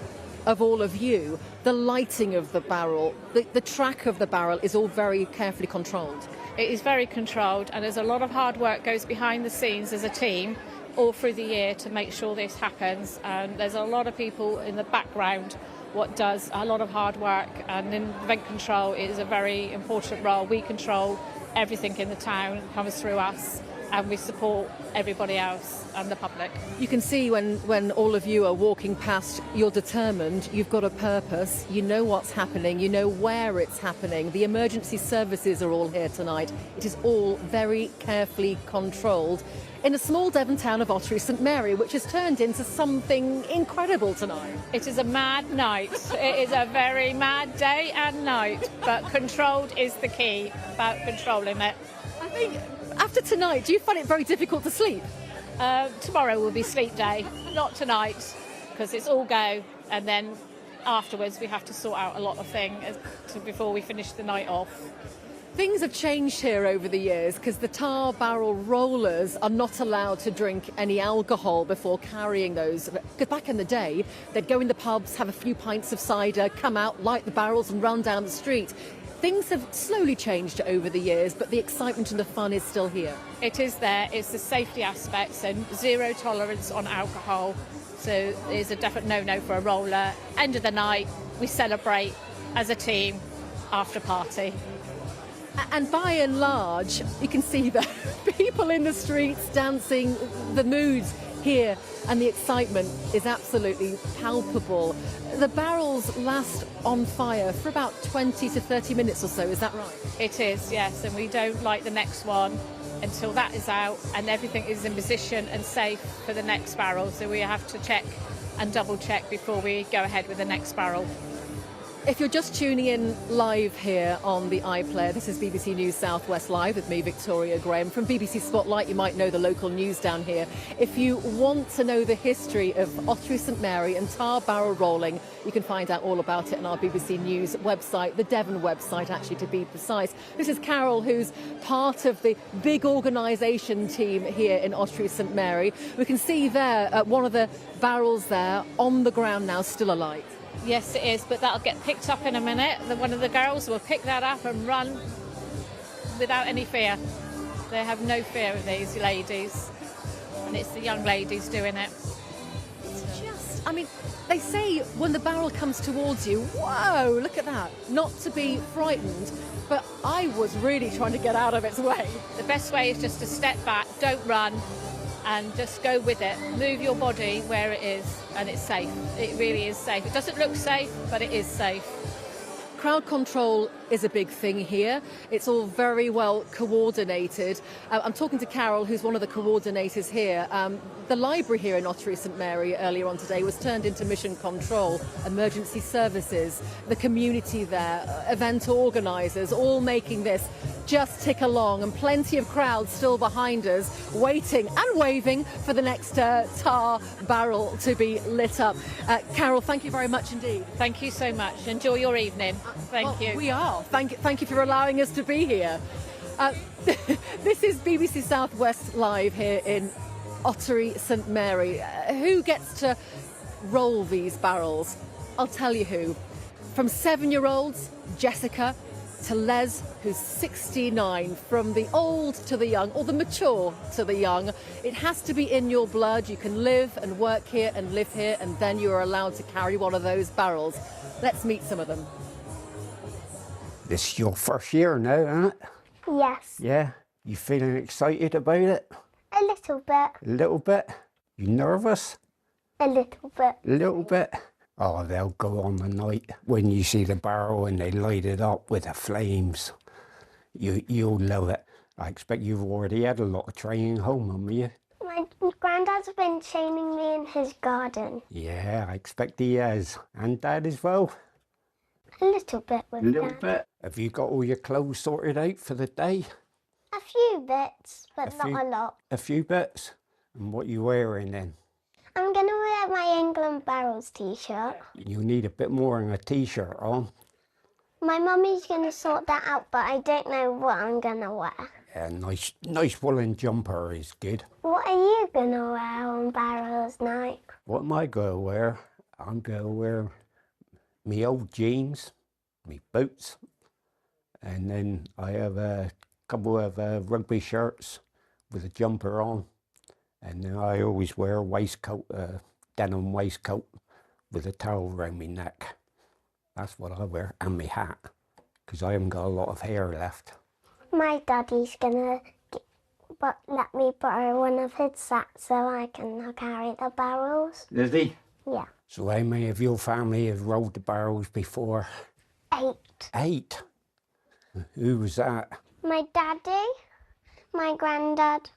of all of you. The lighting of the barrel, the track of the barrel is all very carefully controlled. It is very controlled, and there's a lot of hard work goes behind the scenes as a team all through the year to make sure this happens. And there's a lot of people in the background what does a lot of hard work, and in event control it is a very important role. We control everything in the town, it comes through us, and we support everybody else and the public. You can see when all of you are walking past, you're determined, you've got a purpose, you know what's happening, you know where it's happening. The emergency services are all here tonight. It is all very carefully controlled in a small Devon town of Ottery St Mary, which has turned into something incredible tonight. It is a mad night. It is a very mad day and night, but controlled is the key about controlling it. I think after tonight, do you find it very difficult to sleep? Tomorrow will be sleep day, not tonight, because it's all go, and then afterwards we have to sort out a lot of things before we finish the night off. Things have changed here over the years because the tar barrel rollers are not allowed to drink any alcohol before carrying those. Because back in the day, they'd go in the pubs, have a few pints of cider, come out, light the barrels and run down the street. Things have slowly changed over the years, but the excitement and the fun is still here. It is there. It's the safety aspect, so zero tolerance on alcohol. So it's a definite no-no for a roller. End of the night, we celebrate, as a team after party. And by and large, you can see the people in the streets dancing, the moods here, and the excitement is absolutely palpable. The barrels last on fire for about 20 to 30 minutes or so, is that right? It is, yes, and we don't light the next one until that is out and everything is in position and safe for the next barrel. So we have to check and double check before we go ahead with the next barrel. If you're just tuning in live here on the iPlayer, this is BBC News South West Live with me, Victoria Graham. From BBC Spotlight, you might know the local news down here. If you want to know the history of Ottery St Mary and tar barrel rolling, you can find out all about it on our BBC News website, the Devon website, actually, to be precise. This is Carol, who's part of the big organisation team here in Ottery St Mary. We can see there one of the barrels there on the ground now, still alight. Yes, it is, but that'll get picked up in a minute. One of the girls will pick that up and run without any fear. They have no fear of these ladies, and it's the young ladies doing it. It's just, I mean, they say when the barrel comes towards you, whoa, look at that. Not to be frightened, but I was really trying to get out of its way. The best way is just to step back, don't run, and just go with it. Move your body where it is, and it's safe. It really is safe. It doesn't look safe, but it is safe. Crowd control is a big thing here. It's all very well coordinated. I'm talking to Carol, who's one of the coordinators here. The library here in Ottery St Mary earlier on today was turned into mission control, emergency services, the community there, event organisers, all making this just tick along, and plenty of crowds still behind us, waiting and waving for the next tar barrel to be lit up. Carol, thank you very much indeed. Thank you so much. Enjoy your evening. Thank you. We are. Thank you for allowing us to be here. This is BBC South West Live here in Ottery St Mary. Who gets to roll these barrels? I'll tell you who. From 7-year-olds, Jessica, to Les, who's 69, from the old to the young, or the mature to the young. It has to be in your blood. You can live and work here and live here, and then you are allowed to carry one of those barrels. Let's meet some of them. This is your first year now, isn't it? Yes. Yeah? You feeling excited about it? A little bit. A little bit? You nervous? A little bit. A little bit? Oh, they'll go on the night when you see the barrel and they light it up with the flames. You'll love it. I expect you've already had a lot of training home, haven't you? My granddad's been training me in his garden. Yeah, I expect he has. And Dad as well? A little bit with A little Dad. bit. Have you got all your clothes sorted out for the day? A few bits, but not a lot. A few bits? And what are you wearing then? I'm going to wear my England Barrels t-shirt. You need a bit more than a t-shirt on. My mummy's going to sort that out, but I don't know what I'm going to wear. A nice woolen jumper is good. What are you going to wear on Barrels night? What am I going to wear? I'm going to wear me old jeans, me boots, and then I have a couple of rugby shirts with a jumper on. And then I always wear a waistcoat, denim waistcoat with a towel around my neck. That's what I wear, and my hat, because I haven't got a lot of hair left. My daddy's going to let me borrow one of his sacks so I can carry the barrels. Is he? Yeah. So how many of your family have rolled the barrels before? 8. 8? Who was that? My daddy, my granddad,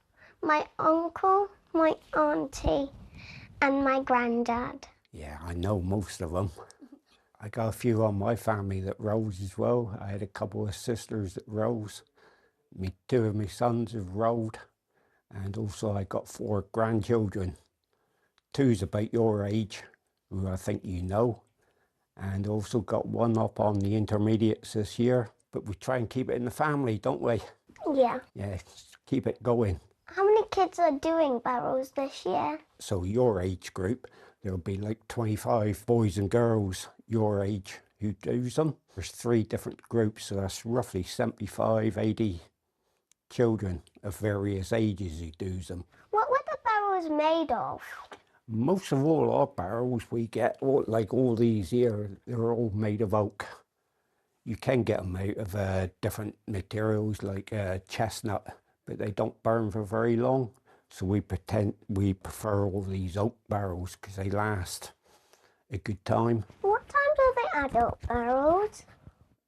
my uncle, my auntie, and my granddad. Yeah, I know most of them. I got a few on my family that rolls as well. I had a couple of sisters that rolls. Two of my sons have rolled. And also I got 4 grandchildren. 2's about your age, who I think you know. And also got 1 up on the intermediates this year. But we try and keep it in the family, don't we? Yeah. Yeah, keep it going. How many kids are doing barrels this year? So your age group, there'll be like 25 boys and girls your age who do them. There's 3 different groups, so that's roughly 75, 80 children of various ages who do them. What were the barrels made of? Most of all our barrels we get, like all these here, they're all made of oak. You can get them out of different materials like chestnut, but they don't burn for very long. So we prefer all these oak barrels because they last a good time. What time do the adult barrels?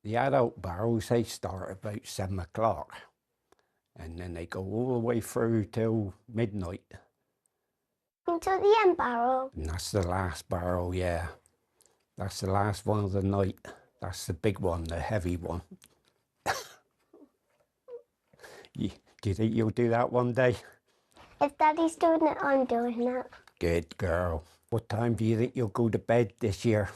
The adult barrels, they start about 7 o'clock and then they go all the way through till midnight. Until the end barrel? And that's the last barrel, yeah. That's the last one of the night. That's the big one, the heavy one. Do you think you'll do that one day? If Daddy's doing it, I'm doing it. Good girl. What time do you think you'll go to bed this year?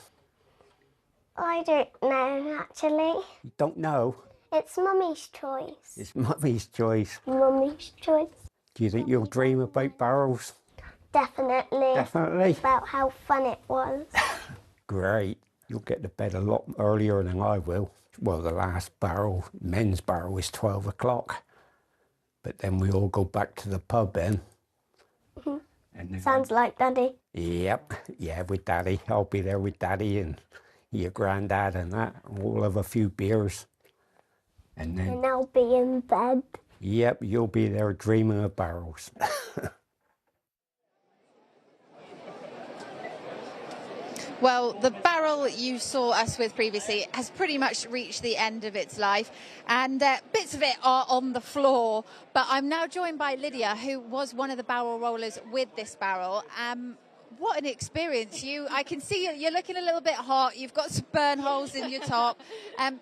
I don't know, actually. You don't know? It's Mummy's choice. It's Mummy's choice. Mummy's choice. Do you think you'll dream about barrels? Definitely. Definitely. About how fun it was. Great. You'll get to bed a lot earlier than I will. Well, the last barrel, men's barrel, is 12 o'clock. But then we all go back to the pub then. And Sounds like Daddy. Yep. Yeah, with Daddy. I'll be there with Daddy and your granddad and that. We'll have a few beers. And then... And I'll be in bed. Yep, you'll be there dreaming of barrels. Well, the barrel you saw us with previously has pretty much reached the end of its life, and bits of it are on the floor. But I'm now joined by Lydia, who was one of the barrel rollers with this barrel. What an experience. I can see you're looking a little bit hot. You've got some burn holes in your top.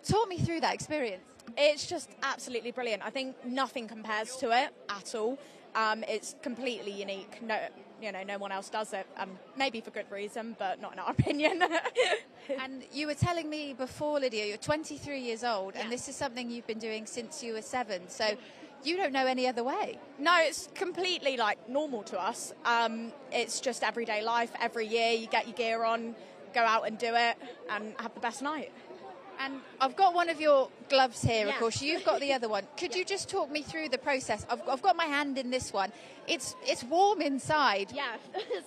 Talk me through that experience. It's just absolutely brilliant. I think nothing compares to it at all. It's completely unique. No one else does it. Maybe for good reason, but not in our opinion. And you were telling me before, Lydia, you're 23 years old, and this is something you've been doing since you were 7. So you don't know any other way. No, it's completely normal to us. It's just everyday life. Every year you get your gear on, go out and do it, and have the best night. And I've got one of your gloves here, of course. You've got the other one. Could you just talk me through the process? I've got my hand in this one. It's warm inside. Yeah.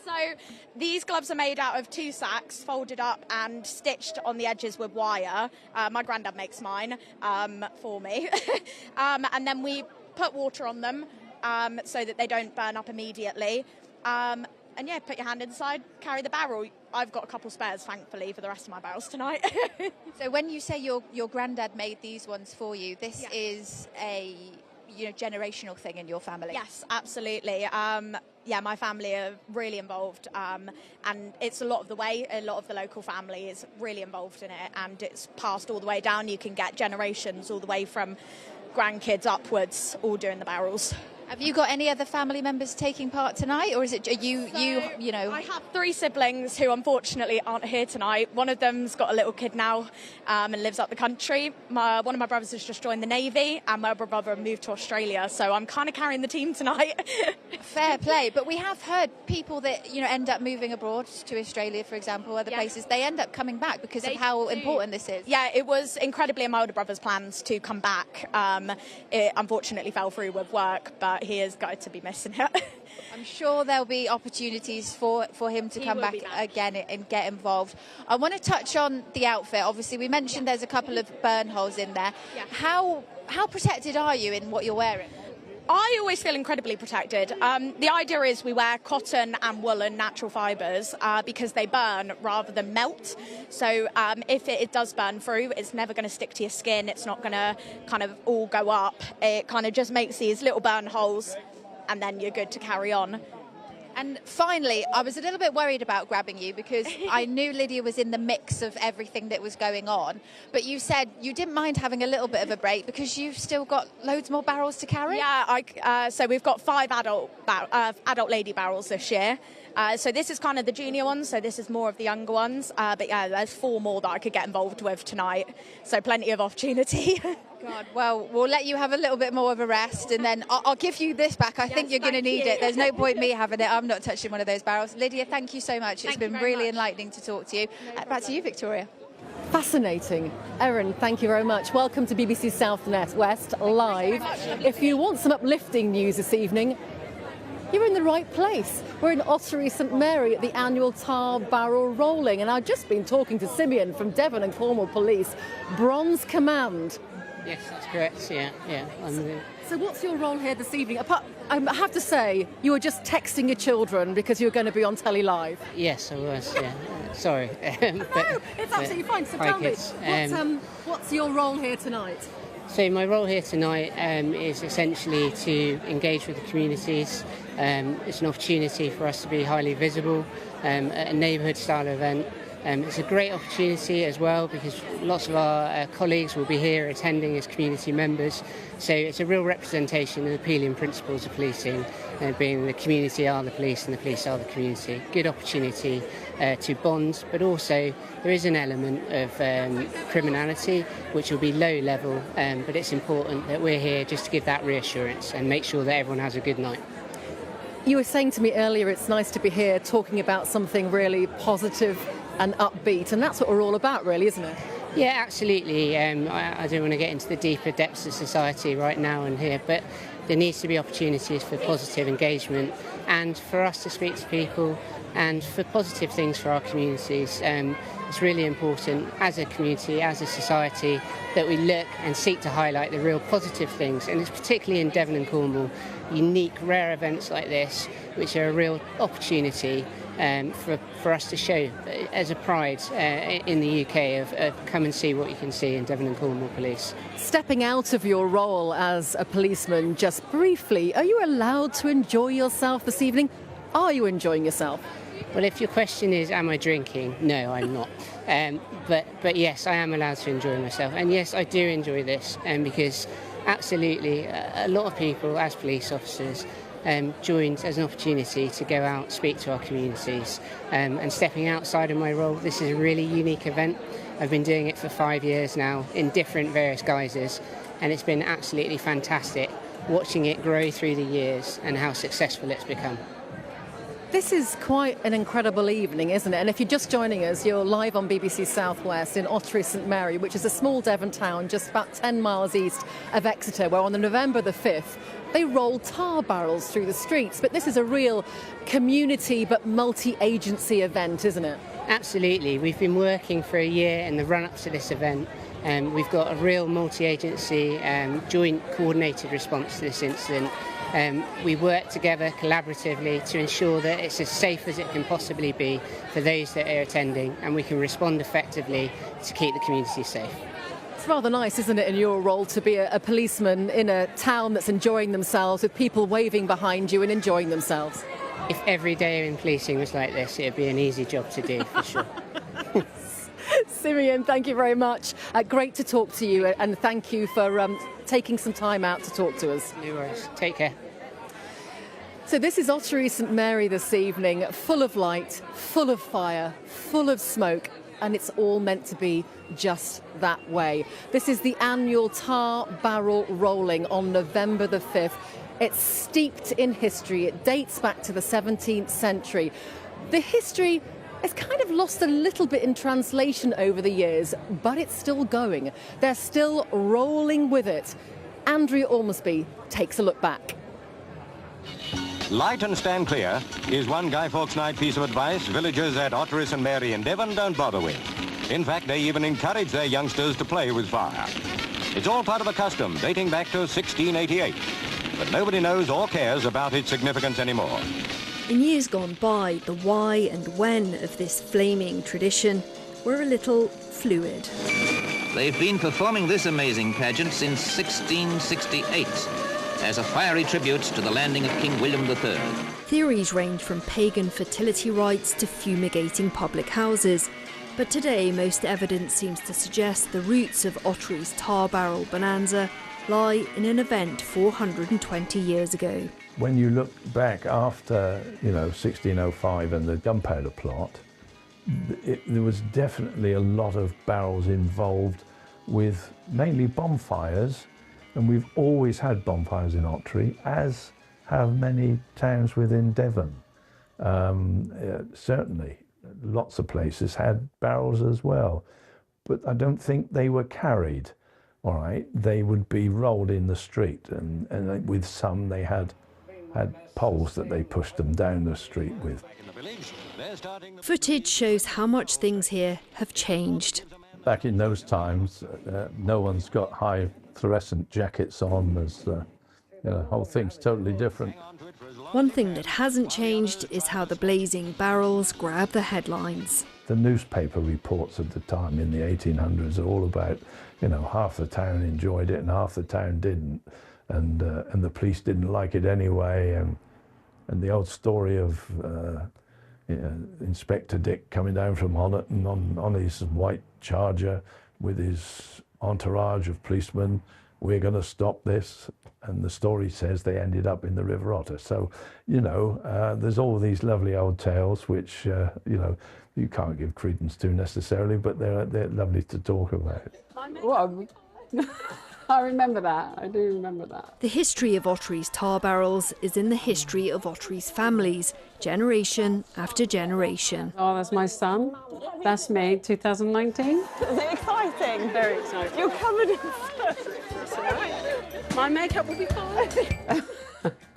So these gloves are made out of 2 sacks, folded up and stitched on the edges with wire. My granddad makes mine for me. And then we put water on them so that they don't burn up immediately. And yeah, put your hand inside, carry the barrel. I've got a couple spares, thankfully, for the rest of my barrels tonight. So when you say your granddad made these ones for you, this is a generational thing in your family? Yes, absolutely. My family are really involved, and it's a lot of the way. A lot of the local family is really involved in it, and it's passed all the way down. You can get generations all the way from grandkids upwards, all doing the barrels. Have you got any other family members taking part tonight, or is it you? I have 3 siblings who unfortunately aren't here tonight. One of them's got a little kid now and lives up the country. One of my brothers has just joined the Navy, and my other brother moved to Australia. So I'm kind of carrying the team tonight. Fair play, but we have heard people that end up moving abroad to Australia, for example, other places. They end up coming back because of how important this is. Yeah, it was incredibly in my older brother's plans to come back. It unfortunately fell through with work, but he is going to be missing it. I'm sure there'll be opportunities for him to come back again and get involved. I want to touch on the outfit. Obviously, we mentioned there's a couple of burn holes in there. Yeah. How protected are you in what you're wearing? I always feel incredibly protected. The idea is we wear cotton and woolen natural fibres because they burn rather than melt. So if it does burn through, it's never going to stick to your skin. It's not going to kind of all go up. It kind of just makes these little burn holes, and then you're good to carry on. And finally, I was a little bit worried about grabbing you because I knew Lydia was in the mix of everything that was going on. But you said you didn't mind having a little bit of a break because you've still got loads more barrels to carry? Yeah, so we've got 5 adult lady barrels this year. So this is kind of the junior ones, so this is more of the younger ones. But yeah, there's 4 more that I could get involved with tonight. So plenty of opportunity. God, well, we'll let you have a little bit more of a rest, and then I'll give you this back. I think you're going to need it. There's no point me having it. I'm not touching one of those barrels. Lydia, thank you so much. It's been really enlightening to talk to you. Back to you, Victoria. Fascinating. Erin, thank you very much. Welcome to BBC South West Live. If you want some uplifting news this evening, You're in the right place. We're in Ottery St Mary at the annual tar barrel rolling, and I've just been talking to Simeon from Devon and Cornwall Police. Bronze Command. Yes, that's correct. Yeah. So what's your role here this evening? I have to say, you were just texting your children because you were going to be on telly live. Yes, I was. Yeah. Sorry. No, it's absolutely fine. So tell me, what's your role here tonight? So my role here tonight is essentially to engage with the communities. It's an opportunity for us to be highly visible at a neighbourhood style event. It's a great opportunity as well because lots of our colleagues will be here attending as community members. So it's a real representation of the appealing principles of policing, being the community are the police and the police are the community. Good opportunity to bond, but also there is an element of criminality which will be low level, but it's important that we're here just to give that reassurance and make sure that everyone has a good night. You were saying to me earlier it's nice to be here talking about something really positive and upbeat, and that's what we're all about, really, isn't it? Yeah, absolutely. I don't want to get into the deeper depths of society right now and here, but there needs to be opportunities for positive engagement and for us to speak to people and for positive things for our communities. It's really important as a community, as a society, that we look and seek to highlight the real positive things, and it's particularly in Devon and Cornwall, unique, rare events like this, which are a real opportunity for us to show as a pride in the UK of come and see what you can see in Devon and Cornwall Police. Stepping out of your role as a policeman just briefly, are you allowed to enjoy yourself this evening? Are you enjoying yourself? Well, if your question is, am I drinking? No, I'm not. But yes, I am allowed to enjoy myself. And yes, I do enjoy this because absolutely a lot of people as police officers joined as an opportunity to go out, speak to our communities, and stepping outside of my role. This is a really unique event. I've been doing it for 5 years now in different various guises, and it's been absolutely fantastic watching it grow through the years and how successful it's become. This is quite an incredible evening, isn't it? And if you're just joining us, you're live on BBC South West in Ottery St Mary, which is a small Devon town just about 10 miles east of Exeter, where on the November the 5th, they roll tar barrels through the streets. But this is a real community but multi-agency event, isn't it? Absolutely. We've been working for a year in the run-up to this event. We've got a real multi-agency, joint coordinated response to this incident. We work together collaboratively to ensure that it's as safe as it can possibly be for those that are attending, and we can respond effectively to keep the community safe. It's rather nice, isn't it, in your role to be a policeman in a town that's enjoying themselves with people waving behind you and enjoying themselves. If every day in policing was like this, it'd be an easy job to do, for sure. Simeon, thank you very much. Great to talk to you, and thank you for taking some time out to talk to us. No worries. Take care. So this is Ottery St Mary this evening, full of light, full of fire, full of smoke, and it's all meant to be just that way. This is the annual tar barrel rolling on November the 5th. It's steeped in history. It dates back to the 17th century. The history is kind of lost a little bit in translation over the years, but it's still going. They're still rolling with it. Andrea Ormsby takes a look back. Light and stand clear is one Guy Fawkes Night piece of advice villagers at Ottery St Mary in Devon don't bother with. In fact, they even encourage their youngsters to play with fire. It's all part of a custom dating back to 1688, but nobody knows or cares about its significance anymore. In years gone by, the why and when of this flaming tradition were a little fluid. They've been performing this amazing pageant since 1668. As a fiery tribute to the landing of King William III. Theories range from pagan fertility rites to fumigating public houses, but today most evidence seems to suggest the roots of Ottery's tar barrel bonanza lie in an event 420 years ago. When you look back after, 1605 and the gunpowder plot, there was definitely a lot of barrels involved with mainly bonfires. And we've always had bonfires in Ottery, as have many towns within Devon. Certainly, lots of places had barrels as well. But I don't think they were carried, all right? They would be rolled in the street, and with some they had had poles that they pushed them down the street with. Footage shows how much things here have changed. Back in those times, no one's got high fluorescent jackets on. The whole thing's totally different. One thing that hasn't changed is how the blazing barrels grab the headlines. The newspaper reports of the time in the 1800s are all about, half the town enjoyed it and half the town didn't, and the police didn't like it anyway, and the old story of Inspector Dick coming down from Honiton on his white Charger with his entourage of policemen. We're going to stop this. And the story says they ended up in the River Otter. So, there's all these lovely old tales which, you can't give credence to necessarily, but they're lovely to talk about. Well, I remember that. I do remember that. The history of Ottery's tar barrels is in the history of Ottery's families, generation after generation. Oh, that's my son. That's me, 2019. Is it exciting? Very exciting. You're covered in sweat. That's all right. My makeup will be fine.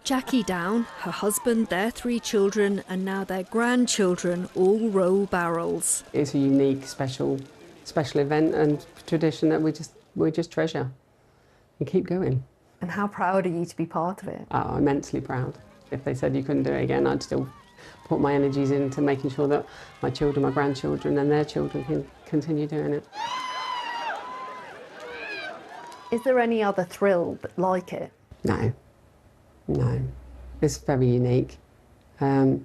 Jackie Down, her husband, their 3 children, and now their grandchildren all roll barrels. It's a unique, special event and tradition that we just treasure and keep going. And how proud are you to be part of it? Oh, immensely proud. If they said you couldn't do it again, I'd still put my energies into making sure that my children, my grandchildren and their children can continue doing it. Is there any other thrill like it? No. It's very unique. No.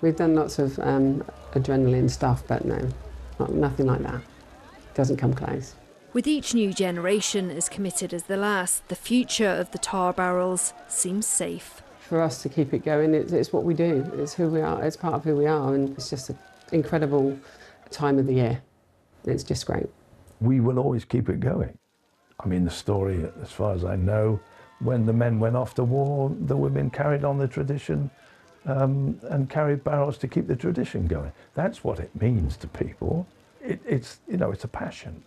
We've done lots of adrenaline stuff, but no, nothing like that. Doesn't come close. With each new generation as committed as the last, the future of the tar barrels seems safe. For us to keep it going, it's what we do. It's who we are. It's part of who we are, and it's just an incredible time of the year. It's just great. We will always keep it going. I mean, the story, as far as I know, when the men went off to war, the women carried on the tradition and carried barrels to keep the tradition going. That's what it means to people. It's a passion,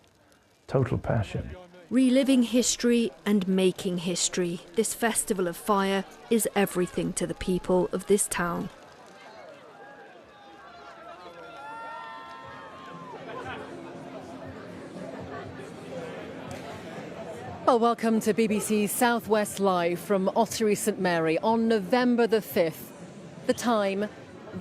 total passion. Reliving history and making history, this Festival of Fire is everything to the people of this town. Well, welcome to BBC's South West Live from Ottery St Mary on November the 5th. The time,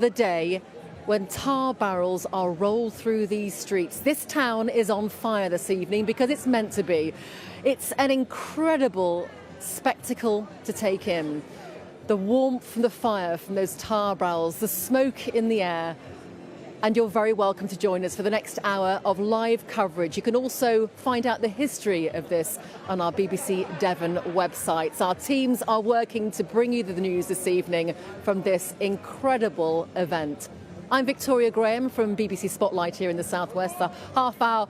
the day, when tar barrels are rolled through these streets. This town is on fire this evening because it's meant to be. It's an incredible spectacle to take in. The warmth from the fire from those tar barrels, the smoke in the air. And you're very welcome to join us for the next hour of live coverage. You can also find out the history of this on our BBC Devon websites. Our teams are working to bring you the news this evening from this incredible event. I'm Victoria Graham from BBC Spotlight here in the Southwest, the half-hour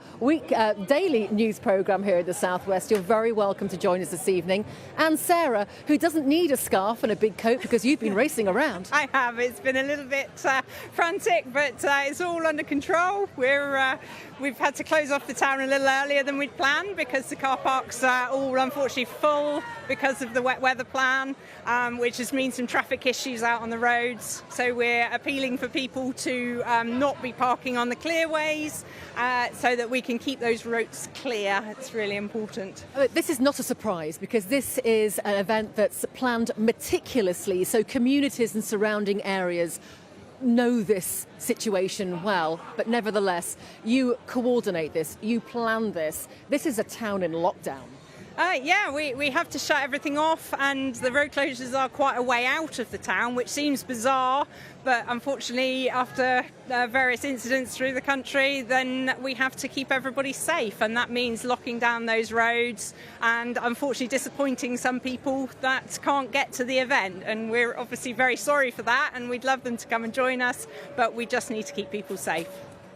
daily news programme here in the Southwest. You're very welcome to join us this evening. And Sarah, who doesn't need a scarf and a big coat because you've been racing around. I have. It's been a little bit frantic, but it's all under control. We've had to close off the town a little earlier than we'd planned because the car parks are all unfortunately full because of the wet weather plan, which has meant some traffic issues out on the roads. So we're appealing for people to not be parking on the clearways so that we can keep those roads clear. It's really important. This is not a surprise because this is an event that's planned meticulously, so communities and surrounding areas know this situation well, but nevertheless, you coordinate this, you plan this. This is a town in lockdown. Yeah, we have to shut everything off, and the road closures are quite a way out of the town, which seems bizarre, but unfortunately after various incidents through the country, then we have to keep everybody safe, and that means locking down those roads and unfortunately disappointing some people that can't get to the event, and we're obviously very sorry for that, and we'd love them to come and join us, but we just need to keep people safe.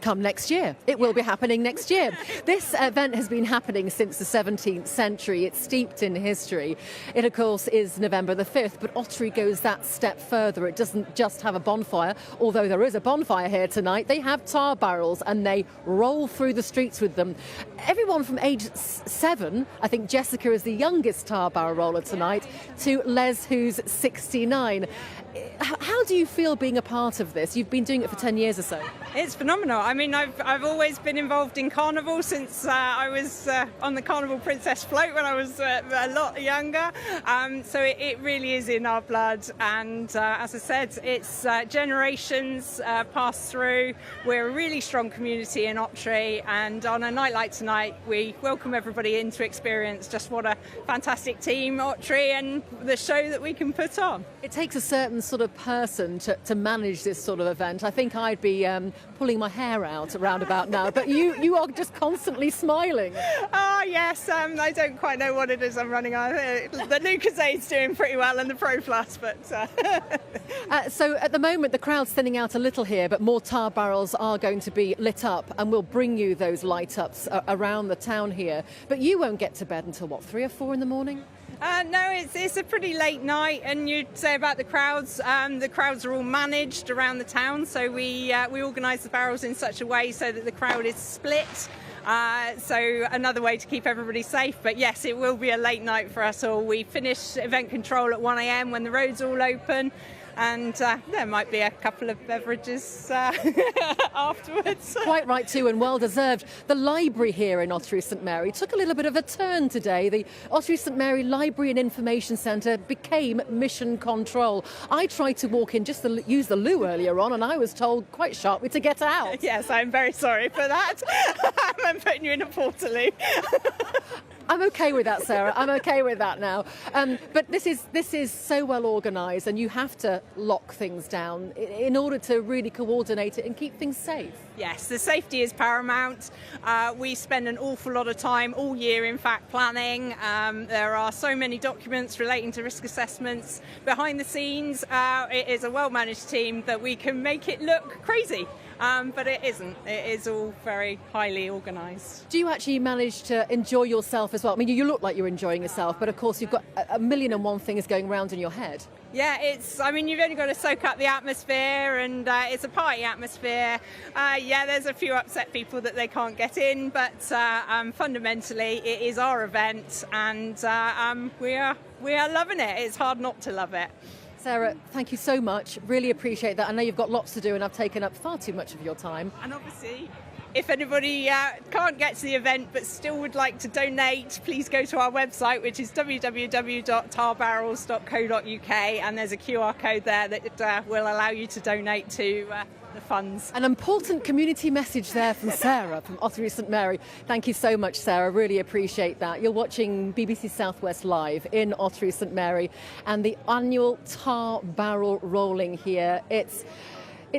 come next year. It will be happening next year. This event has been happening since the 17th century. It's steeped in history. It, of course, is November the 5th, but Ottery goes that step further. It doesn't just have a bonfire, although there is a bonfire here tonight. They have tar barrels and they roll through the streets with them. Everyone from age 7, I think Jessica is the youngest tar barrel roller tonight, to Les, who's 69. How do you feel being a part of this? You've been doing it for 10 years or so. It's phenomenal. I mean, I've always been involved in carnival since I was on the Carnival Princess float when I was a lot younger. So it really is in our blood. And as I said, it's generations passed through. We're a really strong community in Ottery. And on a night like tonight, we welcome everybody in to experience just what a fantastic team Ottery and the show that we can put on. It takes a certain sort of person to manage this sort of event. I think I'd be pulling my hair out around about now, but you are just constantly smiling. Oh yes, I don't quite know what it is I'm running on. The Lucasade's doing pretty well and the Pro Plus, but... So at the moment the crowd's thinning out a little here, but more tar barrels are going to be lit up and we'll bring you those light ups around the town here. But you won't get to bed until what, 3 or 4 in the morning? No, it's a pretty late night, and you'd say about the crowds. The crowds are all managed around the town, so we organise the barrels in such a way so that the crowd is split. So another way to keep everybody safe. But yes, it will be a late night for us all. We finish event control at 1 a.m. when the roads all open. And there might be a couple of beverages afterwards. Quite right too, and well deserved. The library here in Ottery St Mary took a little bit of a turn today. The Ottery St Mary Library and Information Centre became mission control. I tried to walk in just to use the loo earlier on, and I was told quite sharply to get out. Yes, I'm very sorry for that. I'm putting you in a portaloo. I'm okay with that, Sarah. I'm okay with that now. But this is so well organised, and you have to lock things down in order to really coordinate it and keep things safe. Yes, the safety is paramount. We spend an awful lot of time all year, in fact, planning. There are so many documents relating to risk assessments behind the scenes. It is a well-managed team that we can make it look crazy. But it isn't. It is all very highly organised. Do you actually manage to enjoy yourself as well? I mean, you look like you're enjoying yourself, but of course you've got a million and one things going round in your head. Yeah, you've only got to soak up the atmosphere, and it's a party atmosphere. Yeah, there's a few upset people that they can't get in, but fundamentally it is our event, and we are loving it. It's hard not to love it. Sarah, thank you so much. Really appreciate that. I know you've got lots to do and I've taken up far too much of your time. And obviously, if anybody can't get to the event but still would like to donate, please go to our website, which is www.tarbarrels.co.uk, and there's a QR code there that will allow you to donate to the funds. An important community message there from Sarah from Ottery St Mary. Thank you so much, Sarah. Really appreciate that. You're watching BBC Southwest Live in Ottery St Mary and the annual tar barrel rolling here. It's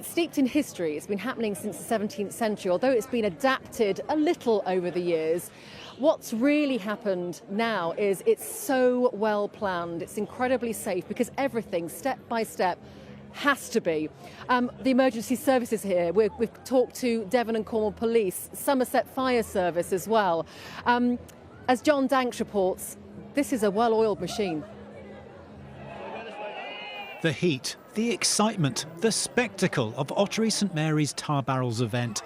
steeped in history. It's been happening since the 17th century, although it's been adapted a little over the years. What's really happened now is it's so well planned. It's incredibly safe because everything, step by step, has to be. The emergency services here, we've talked to Devon and Cornwall Police, Somerset Fire Service as well. As John Danks reports, this is a well-oiled machine. The heat, the excitement, the spectacle of Ottery St Mary's Tar Barrels event.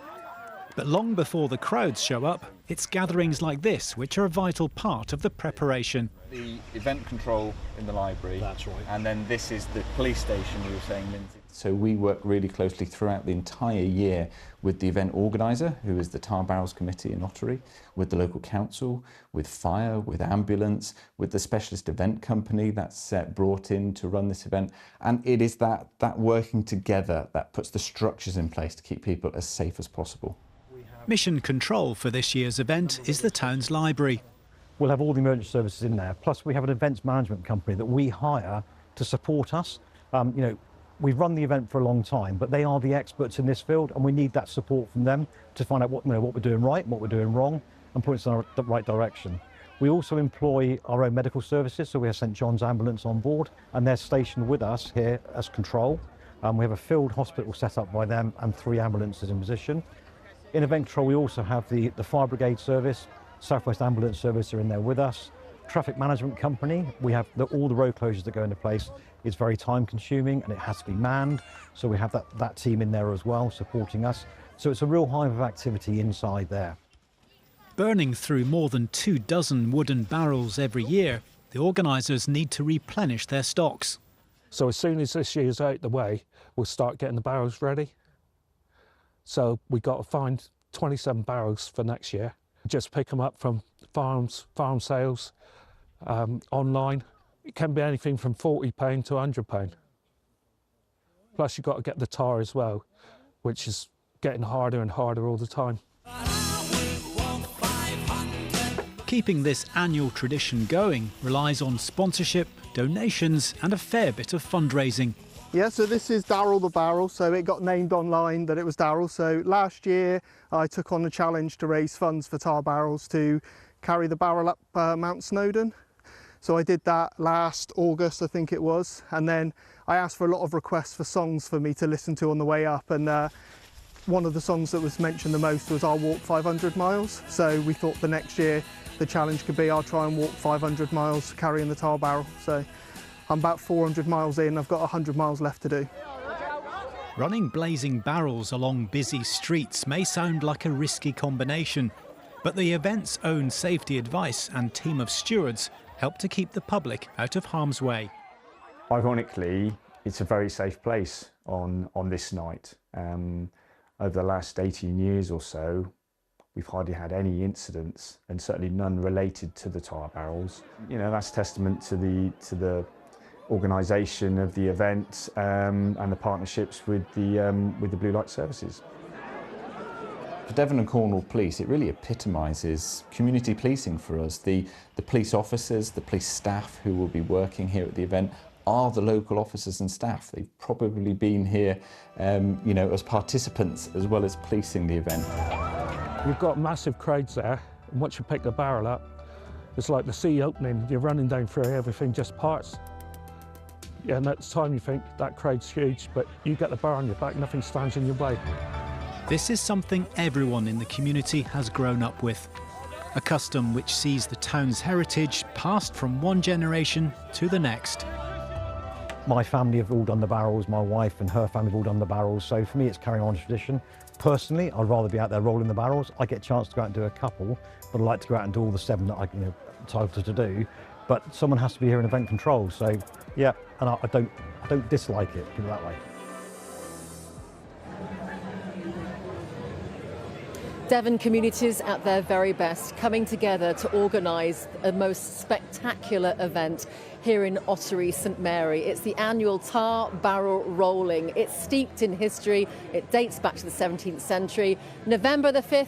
But long before the crowds show up, it's gatherings like this which are a vital part of the preparation. The event control in the library. That's right. And then this is the police station, you were saying, Lindsay. So we work really closely throughout the entire year with the event organiser, who is the Tar Barrels Committee in Ottery, with the local council, with fire, with ambulance, with the specialist event company that's brought in to run this event. And it is that working together that puts the structures in place to keep people as safe as possible. Mission control for this year's event is the town's library. We'll have all the emergency services in there. Plus, we have an events management company that we hire to support us. We've run the event for a long time, but they are the experts in this field, and we need that support from them to find out what we're doing right, what we're doing wrong, and point us in the right direction. We also employ our own medical services, so we have St John's Ambulance on board, and they're stationed with us here as control. We have a field hospital set up by them and 3 ambulances in position. In event control, we also have the fire brigade service, Southwest Ambulance Service are in there with us. Traffic management company, we have all the road closures that go into place. It's very time consuming and it has to be manned. So we have that team in there as well, supporting us. So it's a real hive of activity inside there. Burning through more than 24 wooden barrels every year, the organisers need to replenish their stocks. So as soon as this year's out the way, we'll start getting the barrels ready. So we've got to find 27 barrels for next year. Just pick them up from farms, farm sales, online. It can be anything from £40 to £100. Plus you've got to get the tar as well, which is getting harder and harder all the time. Keeping this annual tradition going relies on sponsorship, donations and a fair bit of fundraising. Yeah, so this is Darryl the Barrel, so it got named online that it was Darryl. So last year I took on the challenge to raise funds for tar barrels to carry the barrel up Mount Snowdon. So I did that last August, I think it was, and then I asked for a lot of requests for songs for me to listen to on the way up, and one of the songs that was mentioned the most was I'll Walk 500 Miles. So we thought the next year the challenge could be I'll try and walk 500 miles carrying the tar barrel. So I'm about 400 miles in, I've got 100 miles left to do. Running blazing barrels along busy streets may sound like a risky combination, but the event's own safety advice and team of stewards help to keep the public out of harm's way. Ironically, it's a very safe place on this night. Over the last 18 years or so, we've hardly had any incidents, and certainly none related to the tar barrels. You know, that's testament to the organisation of the event and the partnerships with the Blue Light Services. For Devon and Cornwall Police, it really epitomises community policing for us. The police officers, the police staff who will be working here at the event are the local officers and staff. They've probably been here, you know, as participants as well as policing the event. We've got massive crowds there, and once you pick the barrel up, it's like the sea opening. You're running down through everything just parts. Yeah, and at the time you think that crowd's huge, but you get the bar on your back, nothing stands in your way. This is something everyone in the community has grown up with. A custom which sees the town's heritage passed from one generation to the next. My family have all done the barrels, my wife and her family have all done the barrels, so for me it's carrying on tradition. Personally, I'd rather be out there rolling the barrels. I get a chance to go out and do a couple, but I'd like to go out and do all the 7 that I'm entitled to do. But someone has to be here in event control, so yeah, and I don't dislike it, put it that way. Devon communities at their very best, coming together to organise a most spectacular event here in Ottery, St Mary. It's the annual tar barrel rolling. It's steeped in history. It dates back to the 17th century. November the 5th,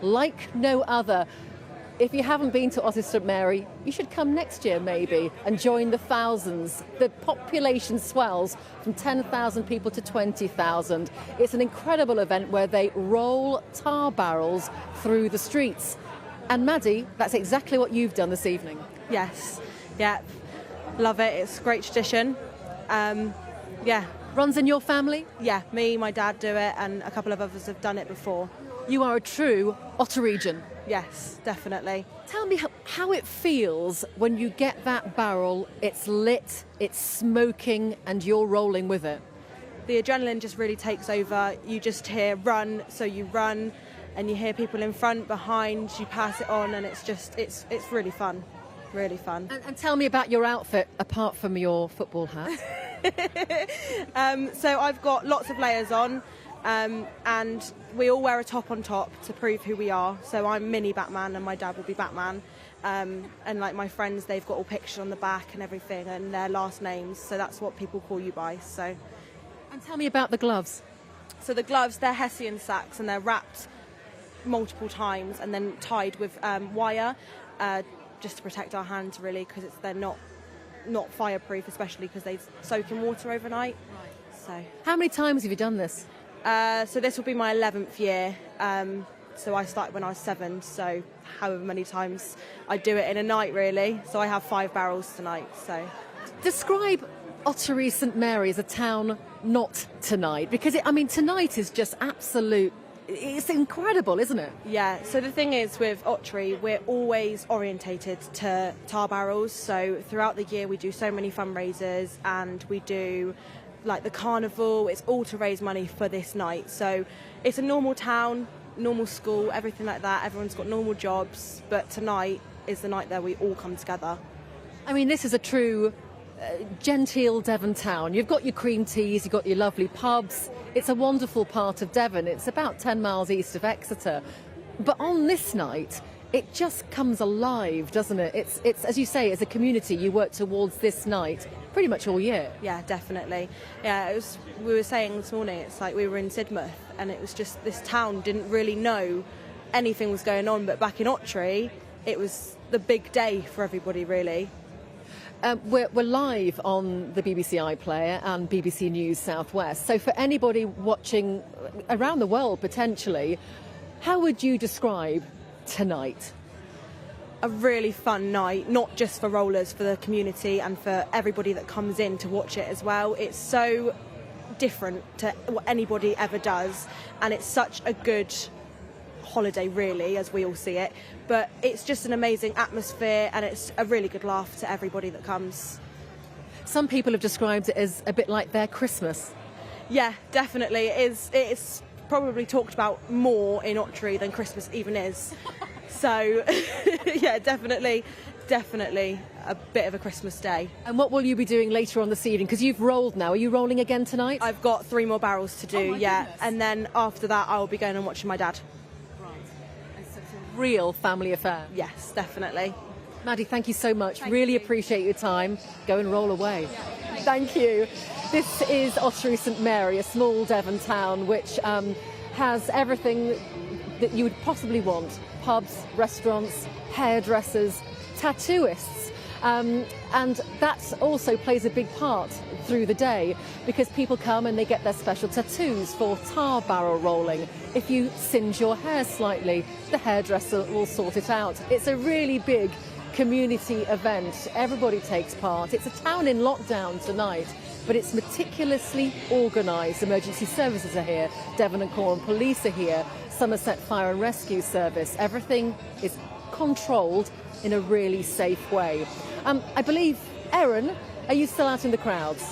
like no other. If you haven't been to Ottery St Mary, you should come next year maybe and join the thousands. The population swells from 10,000 people to 20,000. It's an incredible event where they roll tar barrels through the streets. And Maddie, that's exactly what you've done this evening. Yes, yeah, love it. It's a great tradition. Yeah. Runs in your family? Yeah, me, my dad do it, and a couple of others have done it before. You are a true Otterygen. Yes, definitely. Tell me how it feels when you get that barrel, it's lit, it's smoking, and you're rolling with it. The adrenaline just really takes over. You just hear run, so you run, and you hear people in front, behind, you pass it on, and it's really fun. Really fun. And tell me about your outfit, apart from your football hat. So I've got lots of layers on. And we all wear a top on top to prove who we are. So I'm mini Batman and my dad will be Batman. And like my friends, they've got all pictures on the back and everything and their last names. So that's what people call you by. So. And tell me about the gloves. So the gloves, they're Hessian sacks and they're wrapped multiple times and then tied with wire just to protect our hands really, because they're not fireproof, especially because they soak in water overnight. Right. So. How many times have you done this? So this will be my 11th year. So I started when I was 7, so however many times I do it in a night really. So I have 5 barrels tonight. So describe Ottery St Mary as a town not tonight, because tonight is just absolute It's incredible, isn't it? Yeah, so the thing is with Ottery, we're always orientated to tar barrels. So throughout the year we do so many fundraisers, and we do like the carnival. It's all to raise money for this night. So it's a normal town, normal school, everything like that. Everyone's got normal jobs, but tonight is the night that we all come together. I mean, this is a true genteel Devon town. You've got your cream teas, you've got your lovely pubs. It's a wonderful part of Devon. It's about 10 miles east of Exeter. But on this night, it just comes alive, doesn't it? It's as you say, as a community, you work towards this night pretty much all year. Yeah, definitely. Yeah, we were saying this morning, it's like we were in Sidmouth, and it was just this town didn't really know anything was going on, but back in Ottery, it was the big day for everybody, really. We're live on the BBC iPlayer and BBC News Southwest. So for anybody watching around the world, potentially, how would you describe tonight? A really fun night, not just for rollers, for the community and for everybody that comes in to watch it as well. It's so different to what anybody ever does, and it's such a good holiday, really, as we all see it. But it's just an amazing atmosphere, and it's a really good laugh to everybody that comes. Some people have described it as a bit like their Christmas. Yeah, definitely. It's probably talked about more in Ottery than Christmas even is. So, yeah, definitely a bit of a Christmas day. And what will you be doing later on this evening? Because you've rolled now. Are you rolling again tonight? I've got 3 more barrels to do, yeah. Goodness. And then after that, I will be going and watching my dad. Real family affair. Yes, definitely. Maddie, thank you so much. Really appreciate your time. Go and roll away. Thank you. This is Ottery St Mary, a small Devon town which has everything that you would possibly want. Pubs, restaurants, hairdressers, tattooists. And that also plays a big part through the day, because people come and they get their special tattoos for tar barrel rolling. If you singe your hair slightly, the hairdresser will sort it out. It's a really big community event. Everybody takes part. It's a town in lockdown tonight, but it's meticulously organised. Emergency services are here, Devon and Cornwall Police are here, Somerset Fire and Rescue Service. Everything is controlled in a really safe way. I believe, Erin, are you still out in the crowds?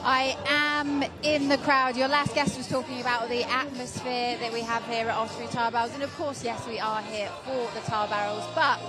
I am in the crowd. Your last guest was talking about the atmosphere that we have here at Ottery Tar Barrels, and of course, yes, we are here for the tar barrels, but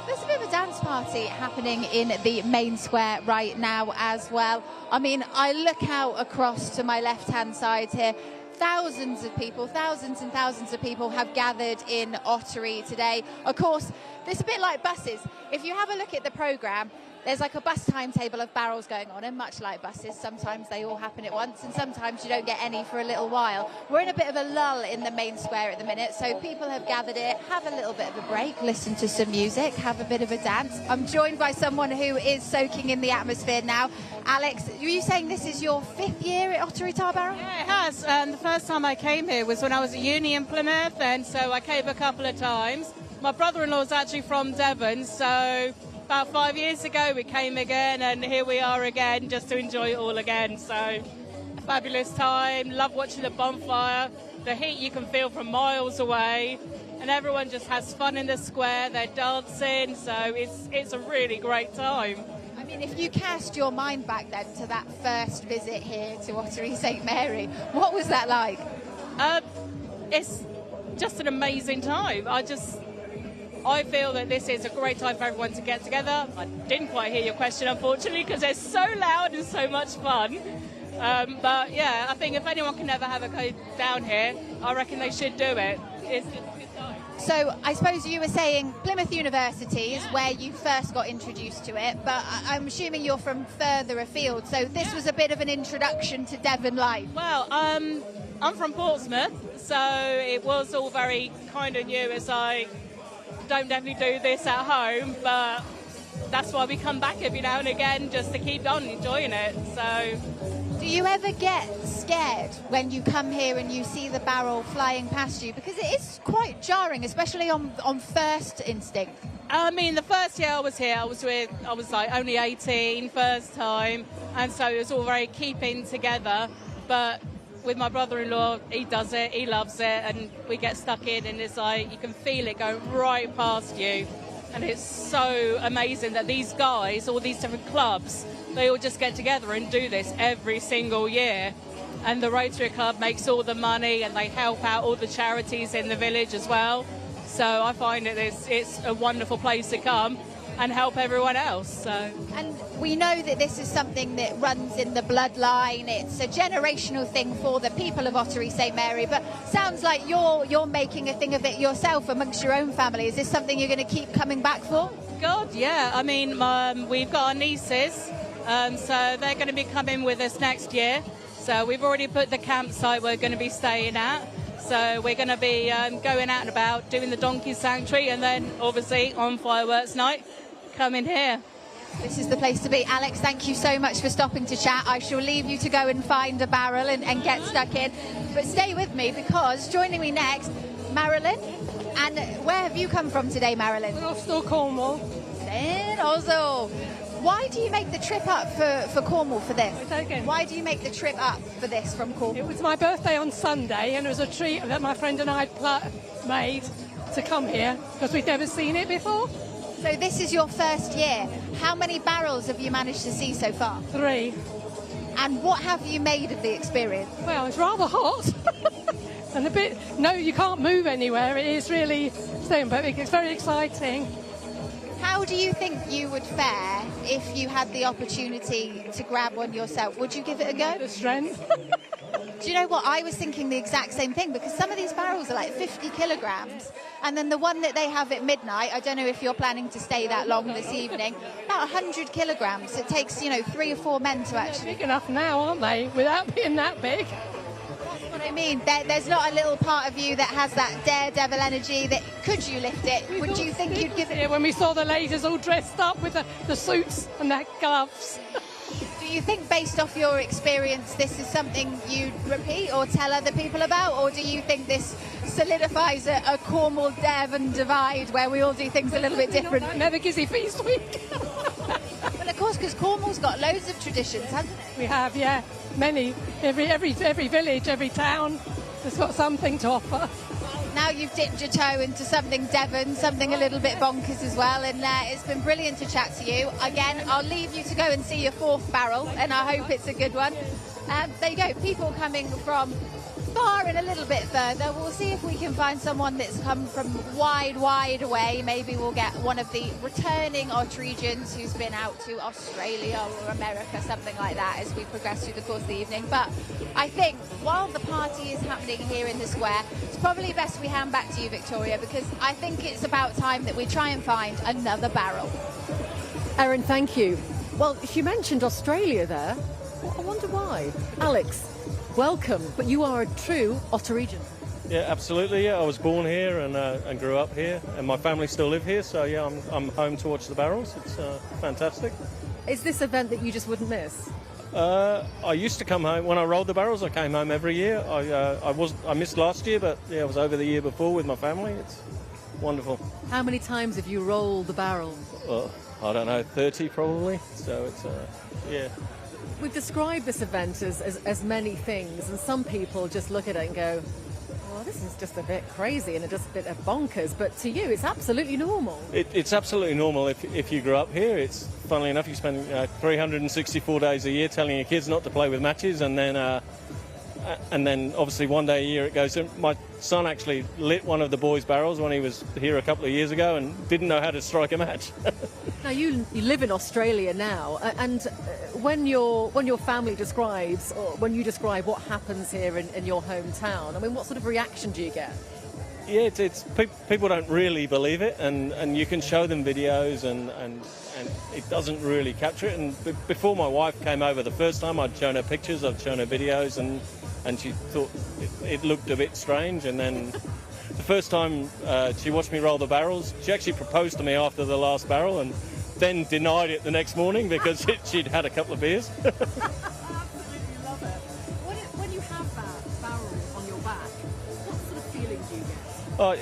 there's a bit of a dance party happening in the main square right now as well. I mean, I look out across to my left-hand side here. Thousands of people, thousands and thousands of people have gathered in Ottery today. Of course, it's a bit like buses. If you have a look at the programme, there's like a bus timetable of barrels going on, and much like buses, sometimes they all happen at once and sometimes you don't get any for a little while. We're in a bit of a lull in the main square at the minute, so people have gathered here, have a little bit of a break, listen to some music, have a bit of a dance. I'm joined by someone who is soaking in the atmosphere now. Alex, were you saying this is your 5th year at Ottery Tar Barrel? Yeah, it has. The first time I came here was when I was at uni in Plymouth, and so I came a couple of times. My brother-in-law is actually from Devon, so about 5 years ago we came again, and here we are again just to enjoy it all again. So fabulous time, love watching the bonfire, the heat you can feel from miles away, and everyone just has fun in the square, they're dancing, so it's a really great time. I mean, if you cast your mind back then to that first visit here to Ottery St Mary, what was that like? It's just an amazing time. I feel that this is a great time for everyone to get together. I didn't quite hear your question, unfortunately, because it's so loud and so much fun. But yeah, I think if anyone can ever have a go down here, I reckon they should do it. It's a good time. So I suppose you were saying Plymouth University is where you first got introduced to it, but I'm assuming you're from further afield, so this was a bit of an introduction to Devon life. Well, I'm from Portsmouth, so it was all very kind of new, as I don't definitely do this at home, but that's why we come back every now and again, just to keep on enjoying it. So, do you ever get scared when you come here and you see the barrel flying past you? Because it is quite jarring, especially on first instinct. I mean, the first year I was here, I was like only 18, first time, and so it was all very keeping together. But with my brother-in-law, he does it, he loves it, and we get stuck in, and it's like you can feel it going right past you. And it's so amazing that these guys, all these different clubs, they all just get together and do this every single year. And the Rotary Club makes all the money, and they help out all the charities in the village as well. So I find it's a wonderful place to come and help everyone else. So. And we know that this is something that runs in the bloodline. It's a generational thing for the people of Ottery St Mary, but sounds like you're making a thing of it yourself amongst your own family. Is this something you're going to keep coming back for? God, yeah. I mean, we've got our nieces, so they're going to be coming with us next year. So we've already put the campsite we're going to be staying at. So we're going to be going out and about, doing the Donkey Sanctuary, and then obviously on fireworks night, coming here. This is the place to be. Alex, thank you so much for stopping to chat. I shall leave you to go and find a barrel and get stuck in. But stay with me, because joining me next, Marilyn. And where have you come from today, Marilyn? Oslo, Cornwall. In Oslo. Why do you make the trip up for Cornwall for this? Why do you make the trip up for this from Cornwall? It was my birthday on Sunday, and it was a treat that my friend and I made to come here, because we'd never seen it before. So this is your first year. How many barrels have you managed to see so far? 3. And what have you made of the experience? Well, it's rather hot. And you can't move anywhere. It is really staying, but it's very exciting. How do you think you would fare if you had the opportunity to grab one yourself? Would you give it a go? The strength. Do you know what? I was thinking the exact same thing, because some of these barrels are like 50 kilograms. And then the one that they have at midnight, I don't know if you're planning to stay that long this evening, about 100 kilograms. It takes, 3 or 4 men to actually... They're big enough now, aren't they? Without being that big. That's what I mean. There's not a little part of you that has that daredevil energy that, could you lift it? Would you think you'd give it... Yeah, when we saw the ladies all dressed up with the suits and the gloves. Do you think, based off your experience, this is something you'd repeat or tell other people about? Or do you think this solidifies a Cornwall-Devon divide where we all do things a little bit different? Never Gizzy Feast Week. Well, of course, because Cornwall's got loads of traditions, hasn't it? We have, yeah. Many. Every village, every town has got something to offer. Now you've dipped your toe into something Devon, something a little bit bonkers as well, and it's been brilliant to chat to you. Again, I'll leave you to go and see your 4th barrel, and I hope it's a good one. There you go, people coming from far and a little bit further. We'll see if we can find someone that's come from wide away. Maybe we'll get one of the returning Otterygians who's been out to Australia or America, something like that, as we progress through the course of the evening. But I think while the party is happening here in the square, it's probably best we hand back to you, Victoria, because I think it's about time that we try and find another barrel. Erin, thank you. Well, you mentioned Australia there. I wonder why. Alex, welcome, but you are a true Otterygian. Yeah, absolutely. Yeah, I was born here and grew up here, and my family still live here. So yeah, I'm home to watch the barrels. It's fantastic. Is this event that you just wouldn't miss? I used to come home when I rolled the barrels. I came home every year. I missed last year, but yeah, I was over the year before with my family. It's wonderful. How many times have you rolled the barrel? I don't know, 30 probably. So it's yeah. We've described this event as many things, and some people just look at it and go, well, this is just a bit crazy and just a bit of bonkers, but to you it's absolutely normal. It's absolutely normal if you grew up here. It's, funnily enough, you spend 364 days a year telling your kids not to play with matches, and then obviously one day a year it goes. My son actually lit one of the boys' barrels when he was here a couple of years ago and didn't know how to strike a match. Now you live in Australia now, and when your family describes, or when you describe what happens here in your hometown, I mean, what sort of reaction do you get? Yeah, it's people don't really believe it, and you can show them videos, and it doesn't really capture it. And before my wife came over the first time, I'd shown her pictures, I'd shown her videos, and she thought it looked a bit strange. And then the first time she watched me roll the barrels, she actually proposed to me after the last barrel, and then denied it the next morning because she'd had a couple of beers. Absolutely love it. When you have that barrel on your back, what sort of feeling do you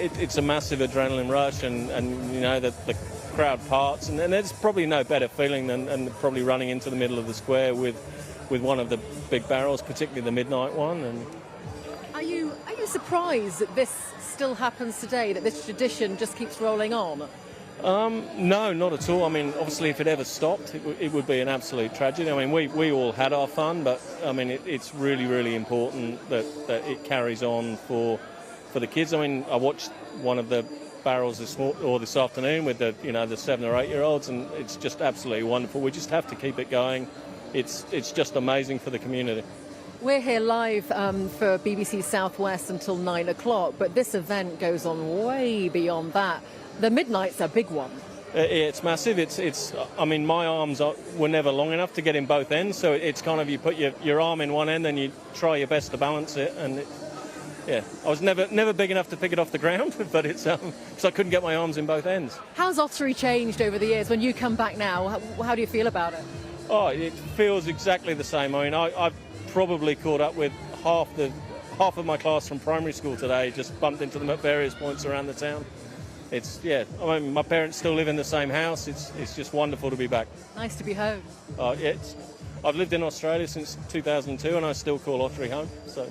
get? It's a massive adrenaline rush, and you know that the crowd parts, and there's probably no better feeling than probably running into the middle of the square with with one of the big barrels, particularly the midnight one. And Are you surprised that this still happens today, that this tradition just keeps rolling on? No, not at all. I mean, obviously, if it ever stopped, it would be an absolute tragedy. I mean, we all had our fun, but I mean, it's really, really important that it carries on for the kids. I mean, I watched one of the barrels this afternoon with the 7 or 8 year olds, and it's just absolutely wonderful. We just have to keep it going. It's just amazing for the community. We're here live for BBC Southwest until 9 o'clock, but this event goes on way beyond that. The midnight's a big one. It's massive. I mean, my arms were never long enough to get in both ends, so it's kind of, you put your arm in one end and you try your best to balance it, and I was never big enough to pick it off the ground, but it's so I couldn't get my arms in both ends. How's Ottery changed over the years? When you come back now, how do you feel about it? Oh, it feels exactly the same. I mean, I've probably caught up with half of my class from primary school today. Just bumped into them at various points around the town. I mean, my parents still live in the same house. It's just wonderful to be back. Nice to be home. I've lived in Australia since 2002, and I still call Ottery home. So.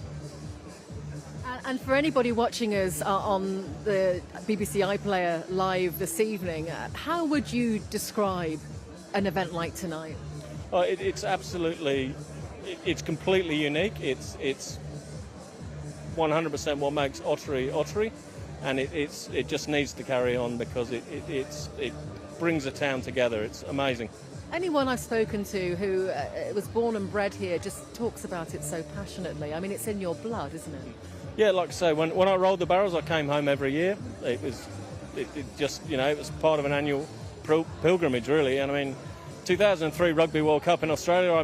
And for anybody watching us on the BBC iPlayer live this evening, how would you describe an event like tonight? It's absolutely, it's completely unique. It's 100% what makes Ottery. And it just needs to carry on because it brings a town together. It's amazing. Anyone I've spoken to who was born and bred here just talks about it so passionately. I mean, it's in your blood, isn't it? Yeah, like I say, when I rolled the barrels, I came home every year. It was part of an annual pilgrimage, really. And I mean, 2003 Rugby World Cup in Australia, I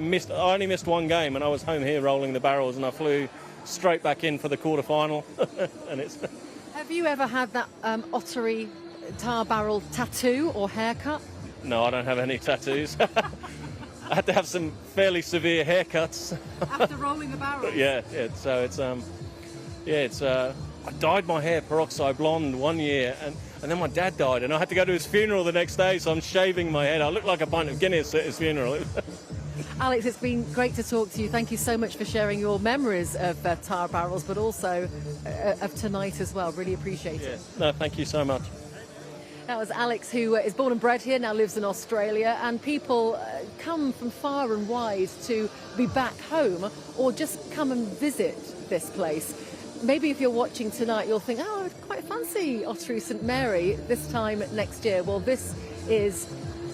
only missed one game, and I was home here rolling the barrels, and I flew straight back in for the quarter-final. And it's. Have you ever had that Ottery tar barrel tattoo or haircut? No, I don't have any tattoos. I had to have some fairly severe haircuts. After rolling the barrels? I dyed my hair peroxide blonde one year, and then my dad died, and I had to go to his funeral the next day, so I'm shaving my head. I look like a pint of Guinness at his funeral. Alex, it's been great to talk to you. Thank you so much for sharing your memories of tar barrels, but also of tonight as well. Really appreciate it. No, thank you so much. That was Alex, who is born and bred here, now lives in Australia, and people come from far and wide to be back home or just come and visit this place. Maybe if you're watching tonight, you'll think, oh, I'd quite fancy Ottery St Mary this time next year. Well, this is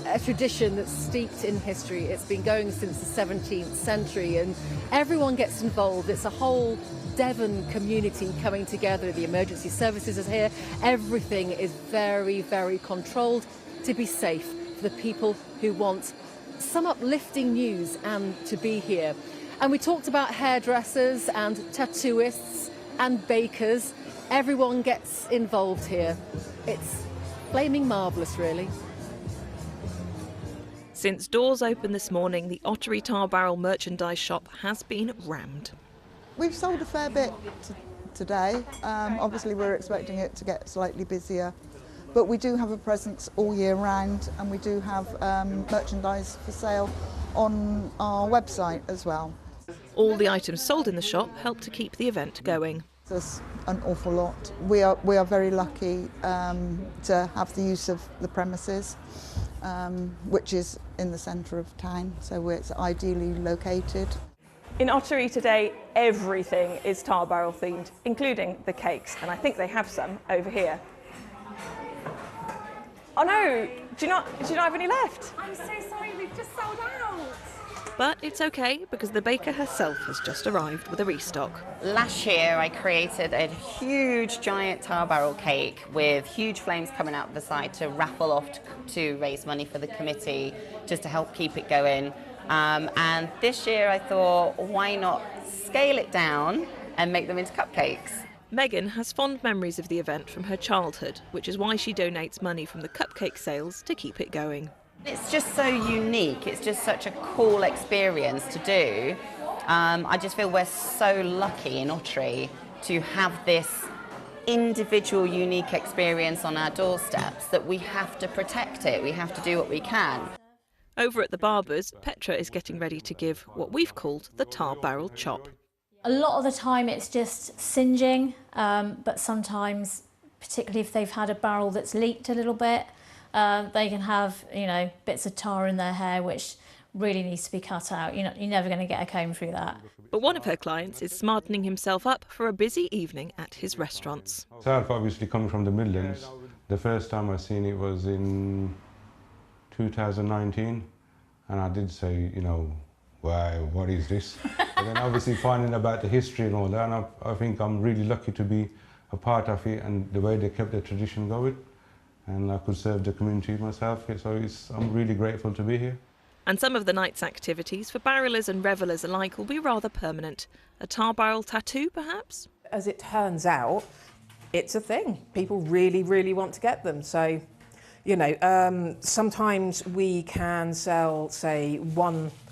a tradition that's steeped in history. It's been going since the 17th century, and everyone gets involved. It's a whole Devon community coming together. The emergency services is here. Everything is very, very controlled to be safe for the people who want some uplifting news and to be here. And we talked about hairdressers and tattooists and bakers. Everyone gets involved here. It's flaming marvellous, really. Since doors opened this morning, the Ottery Tar Barrel merchandise shop has been rammed. We've sold a fair bit today. Obviously we're expecting it to get slightly busier, but we do have a presence all year round, and we do have merchandise for sale on our website as well. All the items sold in the shop help to keep the event going. There's an awful lot. We are very lucky to have the use of the premises, which is in the centre of town, so it's ideally located. In Ottery today, everything is tar barrel themed, including the cakes, and I think they have some over here. Oh no, do you not have any left? I'm so sorry, we've just sold out. But it's okay, because the baker herself has just arrived with a restock. Last year I created a huge giant tar barrel cake with huge flames coming out the side to raffle off to raise money for the committee, just to help keep it going. And this year I thought, why not scale it down and make them into cupcakes? Megan has fond memories of the event from her childhood, which is why she donates money from the cupcake sales to keep it going. It's just so unique. It's just such a cool experience to do. I just feel we're so lucky in Ottery to have this individual, unique experience on our doorsteps that we have to protect it. We have to do what we can. Over at the barber's, Petra is getting ready to give what we've called the tar barrel chop. A lot of the time it's just singeing, but sometimes, particularly if they've had a barrel that's leaked a little bit, they can have, bits of tar in their hair, which really needs to be cut out. You're never going to get a comb through that. But one of her clients is smartening himself up for a busy evening at his restaurants. Myself, obviously coming from the Midlands, the first time I seen it was in 2019, and I did say, wow, what is this? And then obviously finding about the history and all that, and I think I'm really lucky to be a part of it and the way they kept the tradition going, and I could serve the community myself, so I'm really grateful to be here. And some of the night's activities for barrelers and revellers alike will be rather permanent. A tar barrel tattoo, perhaps? As it turns out, it's a thing. People really, really want to get them. So, sometimes we can sell, say,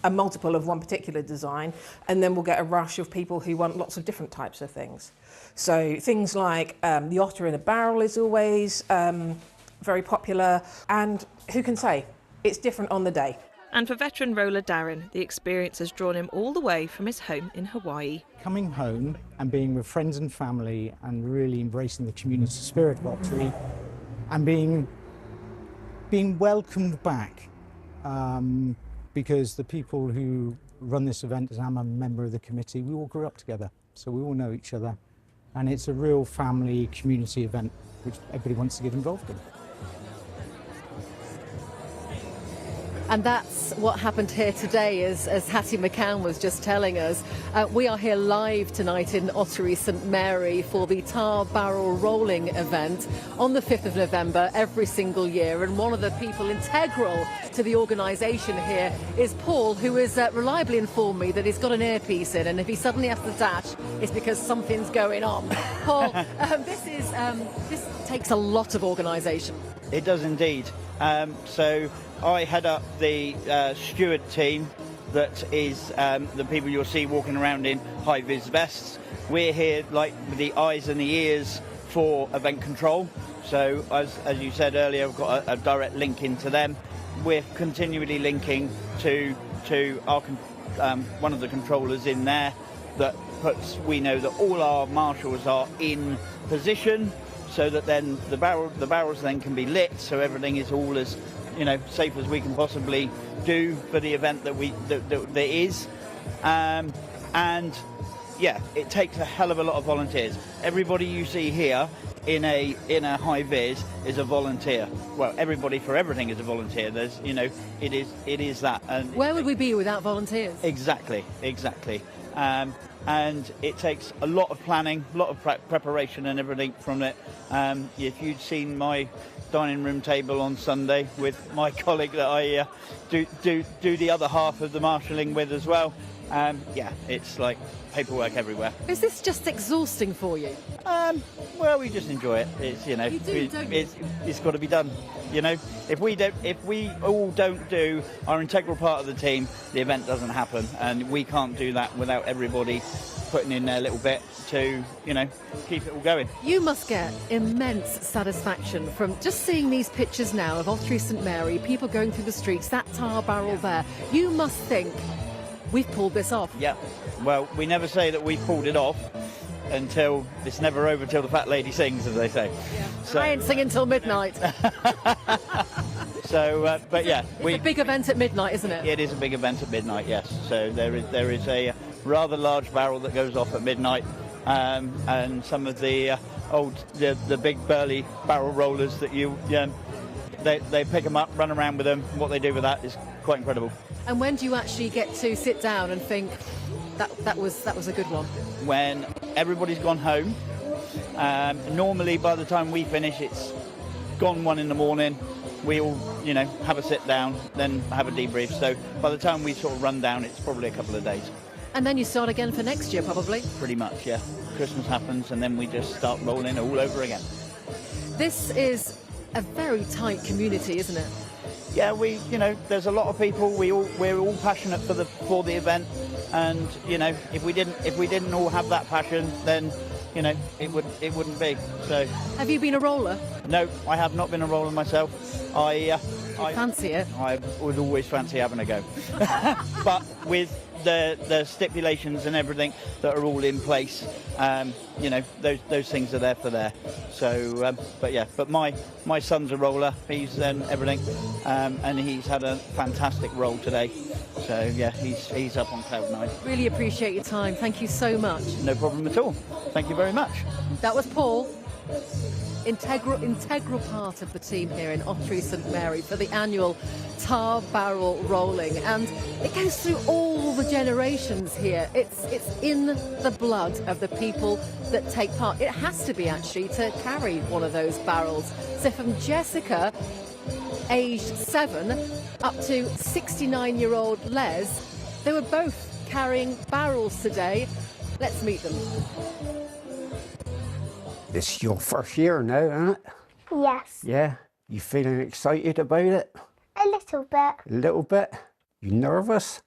a multiple of one particular design, and then we'll get a rush of people who want lots of different types of things. So things like the otter in a barrel is always very popular, and who can say? It's different on the day. And for veteran roller Darren, the experience has drawn him all the way from his home in Hawaii. Coming home and being with friends and family and really embracing the community spirit of Ottery and being welcomed back, because the people who run this event, as I'm a member of the committee, we all grew up together, so we all know each other, and it's a real family community event which everybody wants to get involved in. And that's what happened here today, as Hattie McCann was just telling us. We are here live tonight in Ottery St Mary for the tar barrel rolling event on the 5th of November every single year. And one of the people integral to the organisation here is Paul, who has reliably informed me that he's got an earpiece in, and if he suddenly has to dash, it's because something's going on. Paul, this takes a lot of organisation. It does indeed. So I head up the steward team that is the people you'll see walking around in high-vis vests. We're here like with the eyes and the ears for event control. So as you said earlier, we've got a direct link into them. We're continually linking to our one of the controllers in there that we know that all our marshals are in position, so that then the barrels then can be lit, so everything is all as safe as we can possibly do for the event that there is. And yeah, it takes a hell of a lot of volunteers. Everybody you see here in a high vis is a volunteer. Well, everybody for everything is a volunteer. There's it is that. And where would we be without volunteers? Exactly. And it takes a lot of planning, a lot of preparation and everything from it. If you'd seen my dining room table on Sunday with my colleague that I do the other half of the marshalling with as well, yeah, it's like paperwork everywhere. Is this just exhausting for you? Well, we just enjoy it. It's it's got to be done. If we all don't do our integral part of the team, the event doesn't happen, and we can't do that without everybody putting in their little bit to keep it all going. You must get immense satisfaction from just seeing these pictures now of Ottery St Mary, people going through the streets, that tar barrel there. You must think, we've pulled this off. Yeah, well, we never say that we've pulled it off until it's never over till the fat lady sings, as they say. Yeah. So, I ain't singing till midnight. So, but yeah, it's a big event at midnight, isn't it? It is a big event at midnight, yes. So there is a rather large barrel that goes off at midnight, and some of the the big burly barrel rollers that they pick them up, run around with them. What they do with that is quite incredible. And when do you actually get to sit down and think that was a good one? When everybody's gone home. Normally by the time we finish, it's gone 1 a.m. We all have a sit down, then have a debrief. So by the time we sort of run down, it's probably a couple of days. And then you start again for next year, probably? Pretty much, yeah. Christmas happens and then we just start rolling all over again. This is a very tight community, isn't it? Yeah, there's a lot of people. We're all passionate for the event, and if we didn't all have that passion, then it wouldn't be. So. Have you been a roller? No, I have not been a roller myself. I fancy it? I would always fancy having a go. But with the stipulations and everything that are all in place, you know, those things are there for there. So, but my son's a roller. He's everything, and he's had a fantastic roll today. So yeah, he's up on cloud 9. Really appreciate your time. Thank you so much. No problem at all. Thank you very much. That was Paul. Integral part of the team here in Ottery St Mary for the annual tar barrel rolling, and it goes through all the generations here. It's in the blood of the people that take part. It has to be actually to carry one of those barrels. So from Jessica, aged 7, up to 69-year-old Les, they were both carrying barrels today. Let's meet them. This is your first year now, isn't it? Yes. Yeah? You feeling excited about it? A little bit. A little bit? You nervous?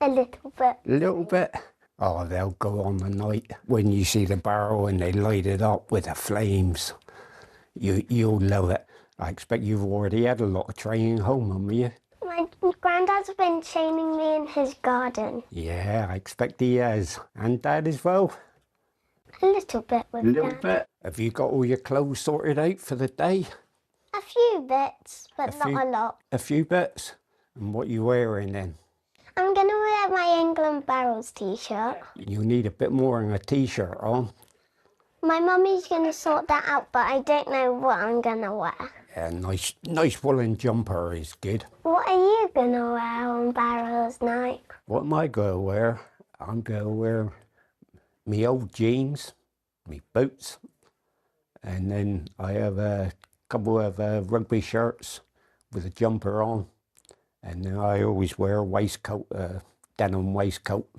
A little bit. A little bit? Oh, they'll go on the night when you see the barrel and they light it up with the flames. You'll love it. I expect you've already had a lot of training home, haven't you? My granddad's been training me in his garden. Yeah, I expect he has. And Dad as well? A little bit with A little Dad. bit. Have you got all your clothes sorted out for the day? A few bits, but A few- not a lot. A few bits? And what you wearing then? I'm going to wear my England Barrels t-shirt. You need a bit more than a t-shirt on. My mummy's going to sort that out, but I don't know what I'm going to wear. A nice woolen jumper is good. What are you going to wear on Barrels night? What am I going to wear? I'm going to wear me old jeans, me boots, and then I have a couple of rugby shirts with a jumper on, and then I always wear a waistcoat, denim waistcoat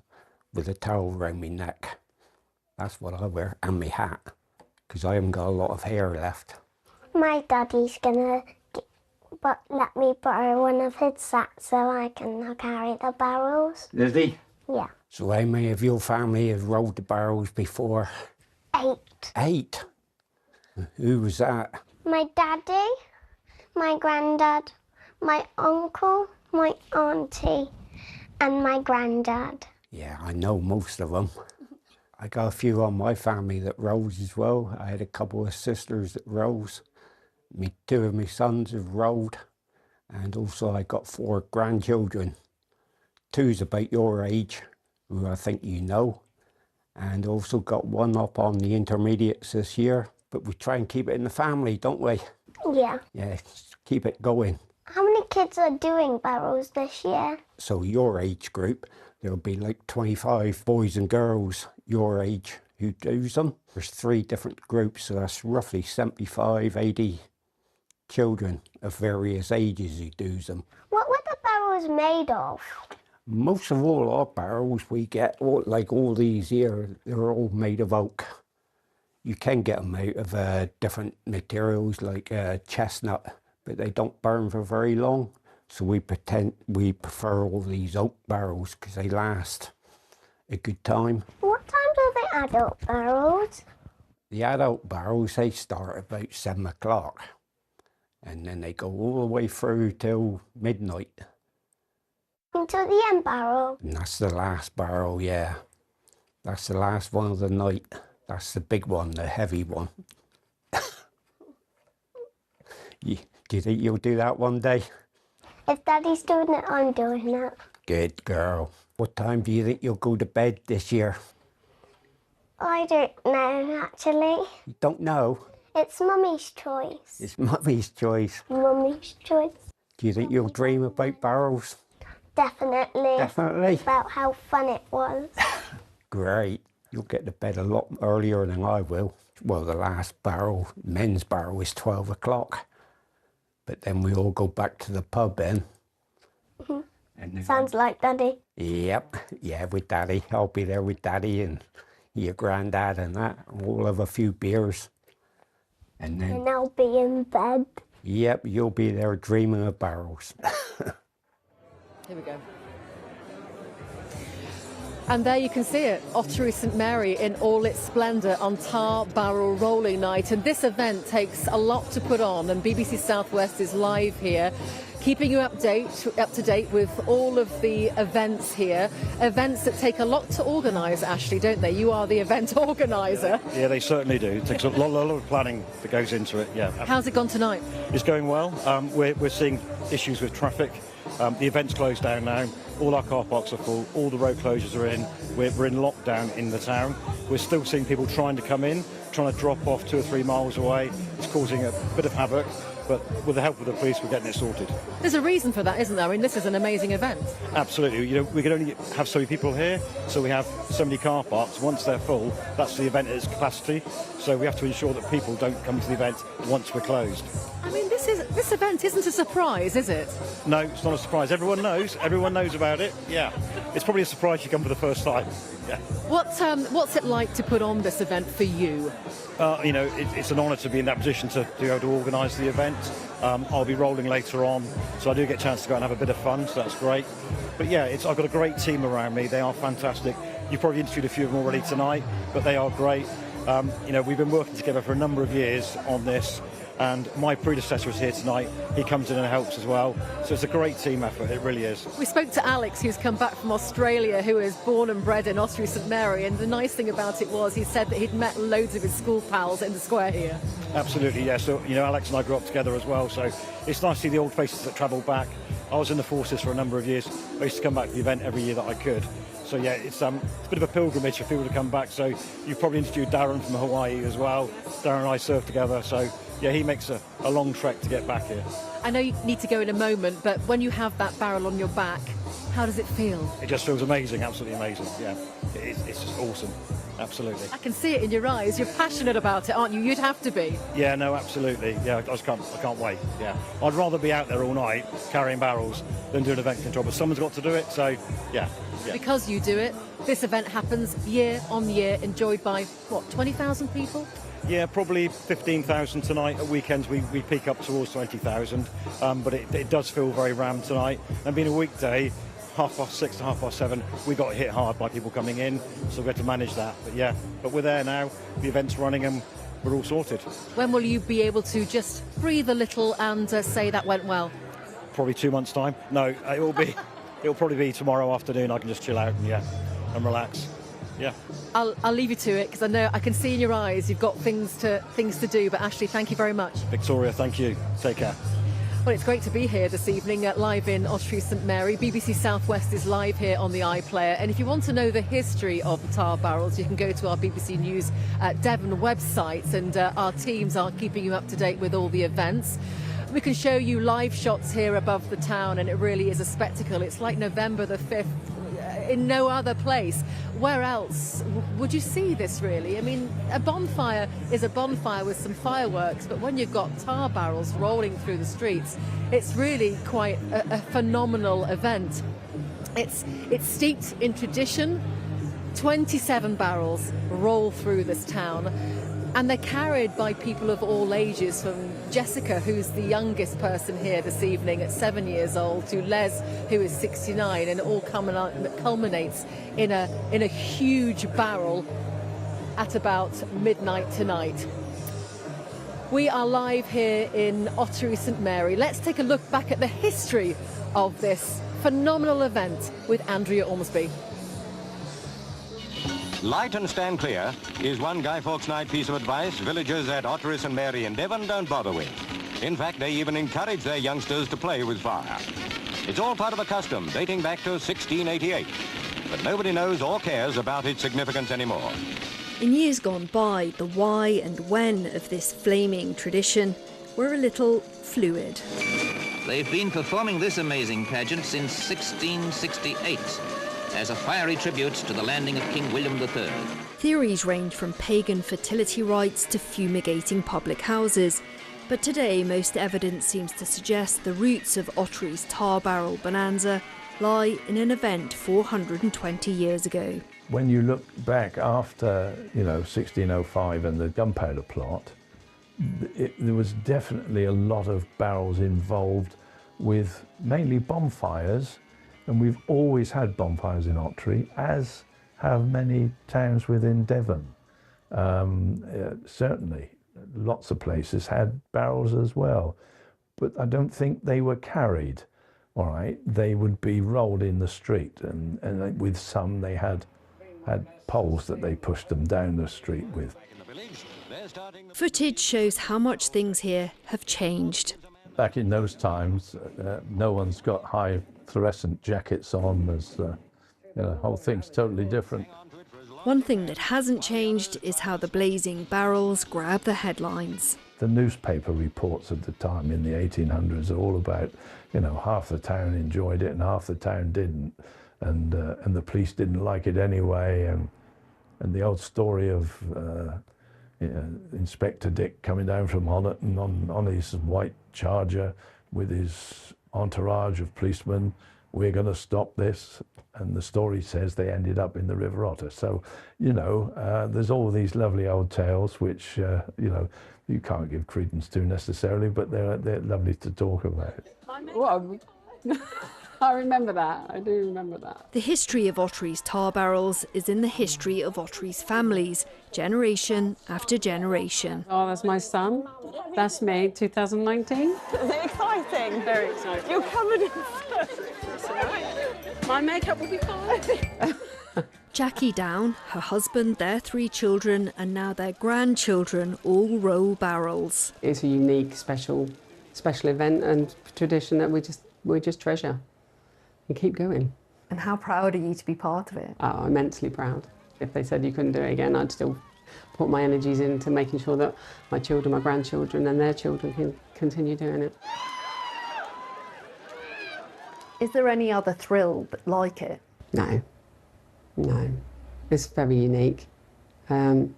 with a towel around my neck. That's what I wear, and my hat, because I haven't got a lot of hair left. My daddy's going to let me borrow one of his sacks so I can carry the barrels. Does he? Yeah. So how many of your family have rolled the barrels before? 8. 8? Who was that? My daddy, my granddad, my uncle, my auntie, and my granddad. Yeah, I know most of them. I got a few on my family that rolls as well. I had a couple of sisters that rolls. Two of my sons have rolled. And also I got 4 grandchildren. 2's about your age, who I think you know. And also got 1 up on the intermediates this year. But we try and keep it in the family, don't we? Yeah. Yeah, keep it going. How many kids are doing barrels this year? So your age group, there'll be like 25 boys and girls your age who do them. There's 3 different groups, so that's roughly 75, 80 children of various ages who do them. What were the barrels made of? Most of all our barrels we get, like all these here, they're all made of oak. You can get them out of different materials like chestnut, but they don't burn for very long. So we prefer all these oak barrels because they last a good time. What time do the adult barrels? The adult barrels, they start about 7 o'clock and then they go all the way through till midnight. Until the end barrel? And that's the last barrel, yeah. That's the last one of the night. That's the big one, the heavy one. Do you think you'll do that one day? If Daddy's doing it, I'm doing it. Good girl. What time do you think you'll go to bed this year? I don't know, actually. You don't know? It's Mummy's choice. It's Mummy's choice. Mummy's choice. Do you think you'll dream about barrels? Definitely. Definitely. About how fun it was. Great. You'll get to bed a lot earlier than I will. Well, the last barrel, men's barrel, is 12 o'clock. But then we all go back to the pub then. And then Sounds like Daddy. Yep. Yeah, with Daddy. I'll be there with Daddy and your granddad and that. We'll have a few beers. And then... And I'll be in bed. Yep, you'll be there dreaming of barrels. Here we go. And there you can see it, Ottery St Mary in all its splendour on Tar Barrel Rolling Night. And this event takes a lot to put on, and BBC Southwest is live here, keeping you up to date with all of the events here. Events that take a lot to organise, Ashley, don't they? You are the event organiser. Yeah, they certainly do. It takes a lot of planning that goes into it, yeah. How's it gone tonight? It's going well. We're seeing issues with traffic. The event's closed down now. All our car parks are full. All the road closures are in. We're in lockdown in the town. We're still seeing people trying to come in, trying to drop off 2 or 3 miles away. It's causing a bit of havoc. But with the help of the police, we're getting it sorted. There's a reason for that, isn't there? I mean, this is an amazing event. Absolutely. You know, we can only have so many people here, so we have so many car parks. Once they're full, that's the event at its capacity. So we have to ensure that people don't come to the event once we're closed. I mean, this event isn't a surprise, is it? No, it's not a surprise. Everyone knows. Everyone knows about it. Yeah. It's probably a surprise you come for the first time. Yeah. What's it like to put on this event for you? You know, it's an honour to be in that position to be able to organise the event. I'll be rolling later on, so I do get a chance to go and have a bit of fun, so that's great. But yeah, I've got a great team around me. They are fantastic. You've probably interviewed a few of them already tonight, but they are great. You know, we've been working together for a number of years on this, and my predecessor is here tonight. He comes in and helps as well. So it's a great team effort, it really is. We spoke to Alex, who's come back from Australia, who is born and bred in Ottery St Mary, and the nice thing about it was he said that he'd met loads of his school pals in the square here. Absolutely, yeah. So, you know, Alex and I grew up together as well, so it's nice to see the old faces that travel back. I was in the forces for a number of years. I used to come back to the event every year that I could. So yeah, it's a bit of a pilgrimage for people to come back. So you've probably interviewed Darren from Hawaii as well. Darren and I surf together, so yeah, he makes a long trek to get back here. I know you need to go in a moment, but when you have that barrel on your back, how does it feel? It just feels amazing, absolutely amazing, yeah. It's just awesome, absolutely. I can see it in your eyes. You're passionate about it, aren't you? You'd have to be. Yeah, no, absolutely. Yeah, I can't wait, yeah. I'd rather be out there all night carrying barrels than doing event control, but someone's got to do it, so yeah. Because you do it, this event happens year on year, enjoyed by, what, 20,000 people? Yeah, probably 15,000 tonight. At weekends we peak up towards 20,000, but it does feel very rammed tonight. And being a weekday, 6:30 to 7:30, we got hit hard by people coming in, so we had to manage that. But yeah, but we're there now, the event's running and we're all sorted. When will you be able to just breathe a little and say that went well? Probably 2 months' time. No, it'll probably be tomorrow afternoon. I can just chill out and relax. Yeah. I'll leave you to it because I know I can see in your eyes you've got things to do. But Ashley, thank you very much. Victoria, thank you. Take care. Well, it's great to be here this evening, live in Ottery St Mary. BBC Southwest is live here on the iPlayer. And if you want to know the history of the tar barrels, you can go to our BBC News Devon website, and our teams are keeping you up to date with all the events. We can show you live shots here above the town, and it really is a spectacle. It's like November the 5th in no other place. Where else would you see this, really? I mean, a bonfire is a bonfire with some fireworks, but when you've got tar barrels rolling through the streets, it's really quite a phenomenal event. It's steeped in tradition. 27 barrels roll through this town, and they're carried by people of all ages, from Jessica, who's the youngest person here this evening at 7 years old, to Les, who is 69, and it all culminates in a huge barrel at about midnight tonight. We are live here in Ottery St Mary. Let's take a look back at the history of this phenomenal event with Andrea Ormsby. Light and stand clear is one Guy Fawkes Night piece of advice villagers at Ottery St Mary in Devon don't bother with. In fact, they even encourage their youngsters to play with fire. It's all part of a custom dating back to 1688, but nobody knows or cares about its significance anymore. In years gone by, the why and when of this flaming tradition were a little fluid. They've been performing this amazing pageant since 1668. As a fiery tribute to the landing of King William III. Theories range from pagan fertility rites to fumigating public houses, but today most evidence seems to suggest the roots of Ottery's tar barrel bonanza lie in an event 420 years ago. When you look back after, 1605 and the gunpowder plot, there was definitely a lot of barrels involved with mainly bonfires. And we've always had bonfires in Ottery, as have many towns within Devon. Certainly, lots of places had barrels as well, but I don't think they were carried. All right, they would be rolled in the street, and with some they had poles that they pushed them down the street with. Footage shows how much things here have changed. Back in those times, no one's got high fluorescent jackets on. As the whole thing's totally different. One thing that hasn't changed is how the blazing barrels grab the headlines. The newspaper reports of the time in the 1800s are all about, half the town enjoyed it and half the town didn't, and the police didn't like it anyway, and the old story of Inspector Dick coming down from Honiton on his white Charger with his entourage of policemen. We're going to stop this. And the story says they ended up in the River Otter. So, there's all these lovely old tales which, you can't give credence to necessarily, but they're lovely to talk about. Well, I remember that. I do remember that. The history of Ottery's tar barrels is in the history of Ottery's families, generation after generation. Oh, that's my son. That's me, 2019. Is it exciting? Very exciting. You're covered in sweat. That's all right. My makeup will be fine. Jackie Down, her husband, their 3 children, and now their grandchildren all roll barrels. It's a unique, special event and tradition that we just treasure and keep going. And how proud are you to be part of it? Oh, immensely proud. If they said you couldn't do it again, I'd still put my energies into making sure that my children, my grandchildren and their children can continue doing it. Is there any other thrill like it? No. It's very unique. No.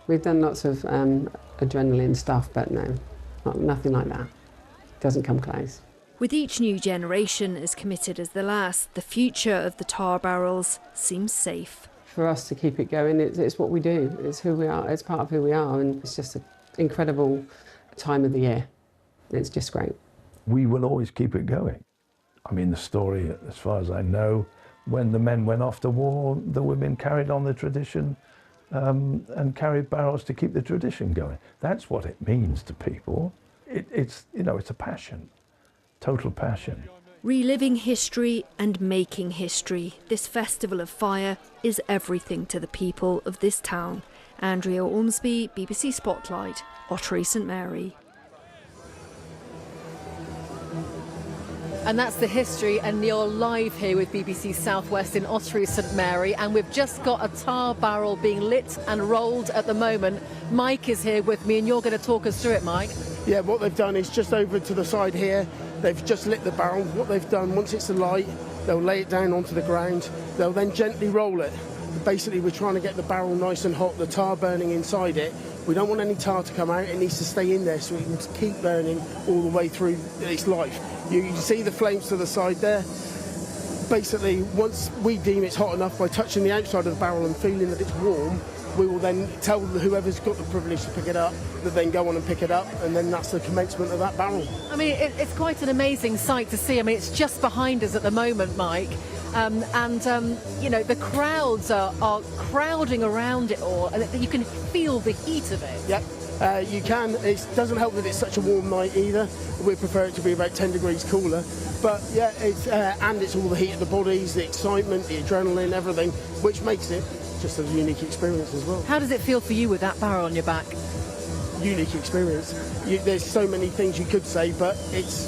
We've done lots of adrenaline stuff, but no, nothing like that. Doesn't come close. With each new generation as committed as the last, the future of the tar barrels seems safe. For us to keep it going, it's what we do. It's who we are. It's part of who we are, and it's just an incredible time of the year. It's just great. We will always keep it going. I mean, the story, as far as I know, when the men went off to war, the women carried on the tradition and carried barrels to keep the tradition going. That's what it means to people. It's a passion, total passion. Reliving history and making history, this Festival of Fire is everything to the people of this town. Andrea Ormsby, BBC Spotlight, Ottery St Mary. And that's the history, and you're live here with BBC Southwest in Ottery St Mary, and we've just got a tar barrel being lit and rolled at the moment. Mike is here with me, and you're going to talk us through it, Mike. Yeah, what they've done is just over to the side here, they've just lit the barrel. What they've done, once it's alight, they'll lay it down onto the ground, they'll then gently roll it. Basically, we're trying to get the barrel nice and hot, the tar burning inside it. We don't want any tar to come out, it needs to stay in there so it can keep burning all the way through its life. You can see the flames to the side there. Basically, once we deem it's hot enough by touching the outside of the barrel and feeling that it's warm, we will then tell whoever's got the privilege to pick it up that then go on and pick it up, and then that's the commencement of that barrel. I mean, it's quite an amazing sight to see. I mean, it's just behind us at the moment, Mike. The crowds are crowding around it all, and you can feel the heat of it. Yep, you can. It doesn't help that it's such a warm night either. We prefer it to be about 10 degrees cooler. But yeah, it's all the heat of the bodies, the excitement, the adrenaline, everything, which makes it just a unique experience as well. How does it feel for you with that barrel on your back? Unique experience. There's so many things you could say, but it's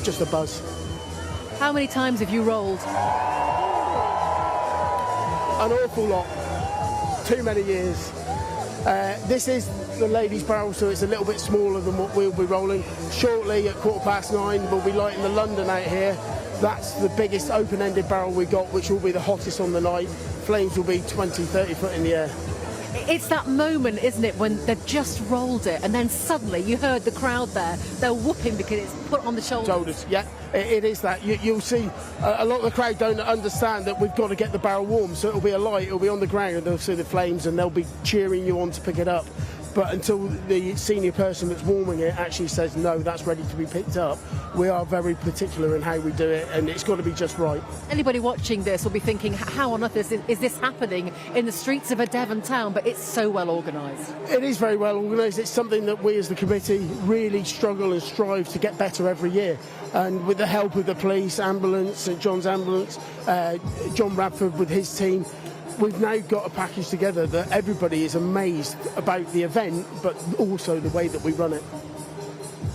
just a buzz. How many times have you rolled? An awful lot. Too many years. This is the ladies' barrel, so it's a little bit smaller than what we'll be rolling. Shortly, at 9:15, we'll be lighting the London out here. That's the biggest open-ended barrel we got, which will be the hottest on the night. Flames will be 20, 30 foot in the air. It's that moment, isn't it, when they've just rolled it and then suddenly you heard the crowd there. They're whooping because it's put on the shoulders. Yeah, it is that. You'll see a lot of the crowd don't understand that we've got to get the barrel warm, so it'll be a light, it'll be on the ground, and they'll see the flames and they'll be cheering you on to pick it up. But until the senior person that's warming it actually says, no, that's ready to be picked up, we are very particular in how we do it, and it's got to be just right. Anybody watching this will be thinking, how on earth is this happening in the streets of a Devon town? But it's so well organised. It is very well organised. It's something that we as the committee really struggle and strive to get better every year. And with the help of the police, ambulance, St John's Ambulance, John Radford with his team, we've now got a package together that everybody is amazed about the event, but also the way that we run it.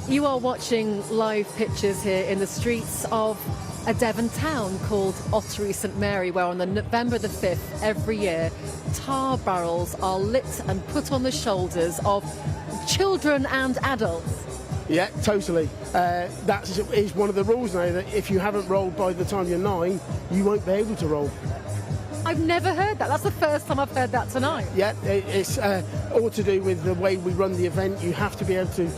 You are watching live pictures here in the streets of a Devon town called Ottery St Mary, where on the November the 5th every year, tar barrels are lit and put on the shoulders of children and adults. Yeah, totally. That is one of the rules now, that if you haven't rolled by the time you're 9, you won't be able to roll. I've never heard that. That's the first time I've heard that tonight. Yeah, it's all to do with the way we run the event. You have to be able to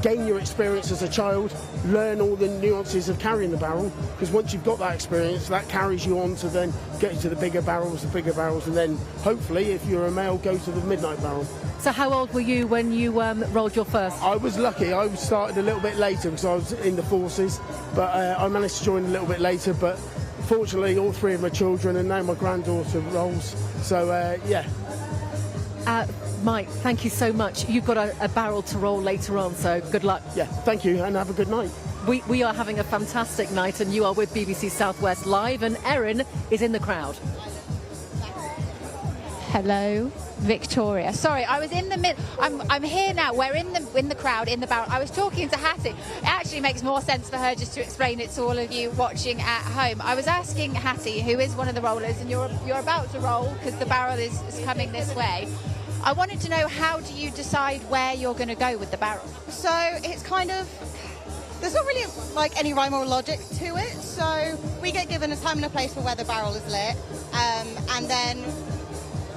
gain your experience as a child, learn all the nuances of carrying the barrel, because once you've got that experience, that carries you on to then get to the bigger barrels, and then hopefully, if you're a male, go to the midnight barrel. So how old were you when you rolled your first? I was lucky. I started a little bit later because I was in the forces, but I managed to join a little bit later. But fortunately, all 3 of my children and now my granddaughter rolls. So, yeah. Mike, thank you so much. You've got a barrel to roll later on, so good luck. Yeah, thank you, and have a good night. We are having a fantastic night, and you are with BBC South West Live, and Erin is in the crowd. Hello, Victoria. Sorry, I was in the mid. I'm here now. We're in the crowd in the barrel. I was talking to Hattie. It actually makes more sense for her just to explain it to all of you watching at home. I was asking Hattie, who is one of the rollers, and you're about to roll because the barrel is coming this way. I wanted to know, how do you decide where you're going to go with the barrel? So it's kind of, there's not really like any rhyme or logic to it. So we get given a time and a place for where the barrel is lit, and then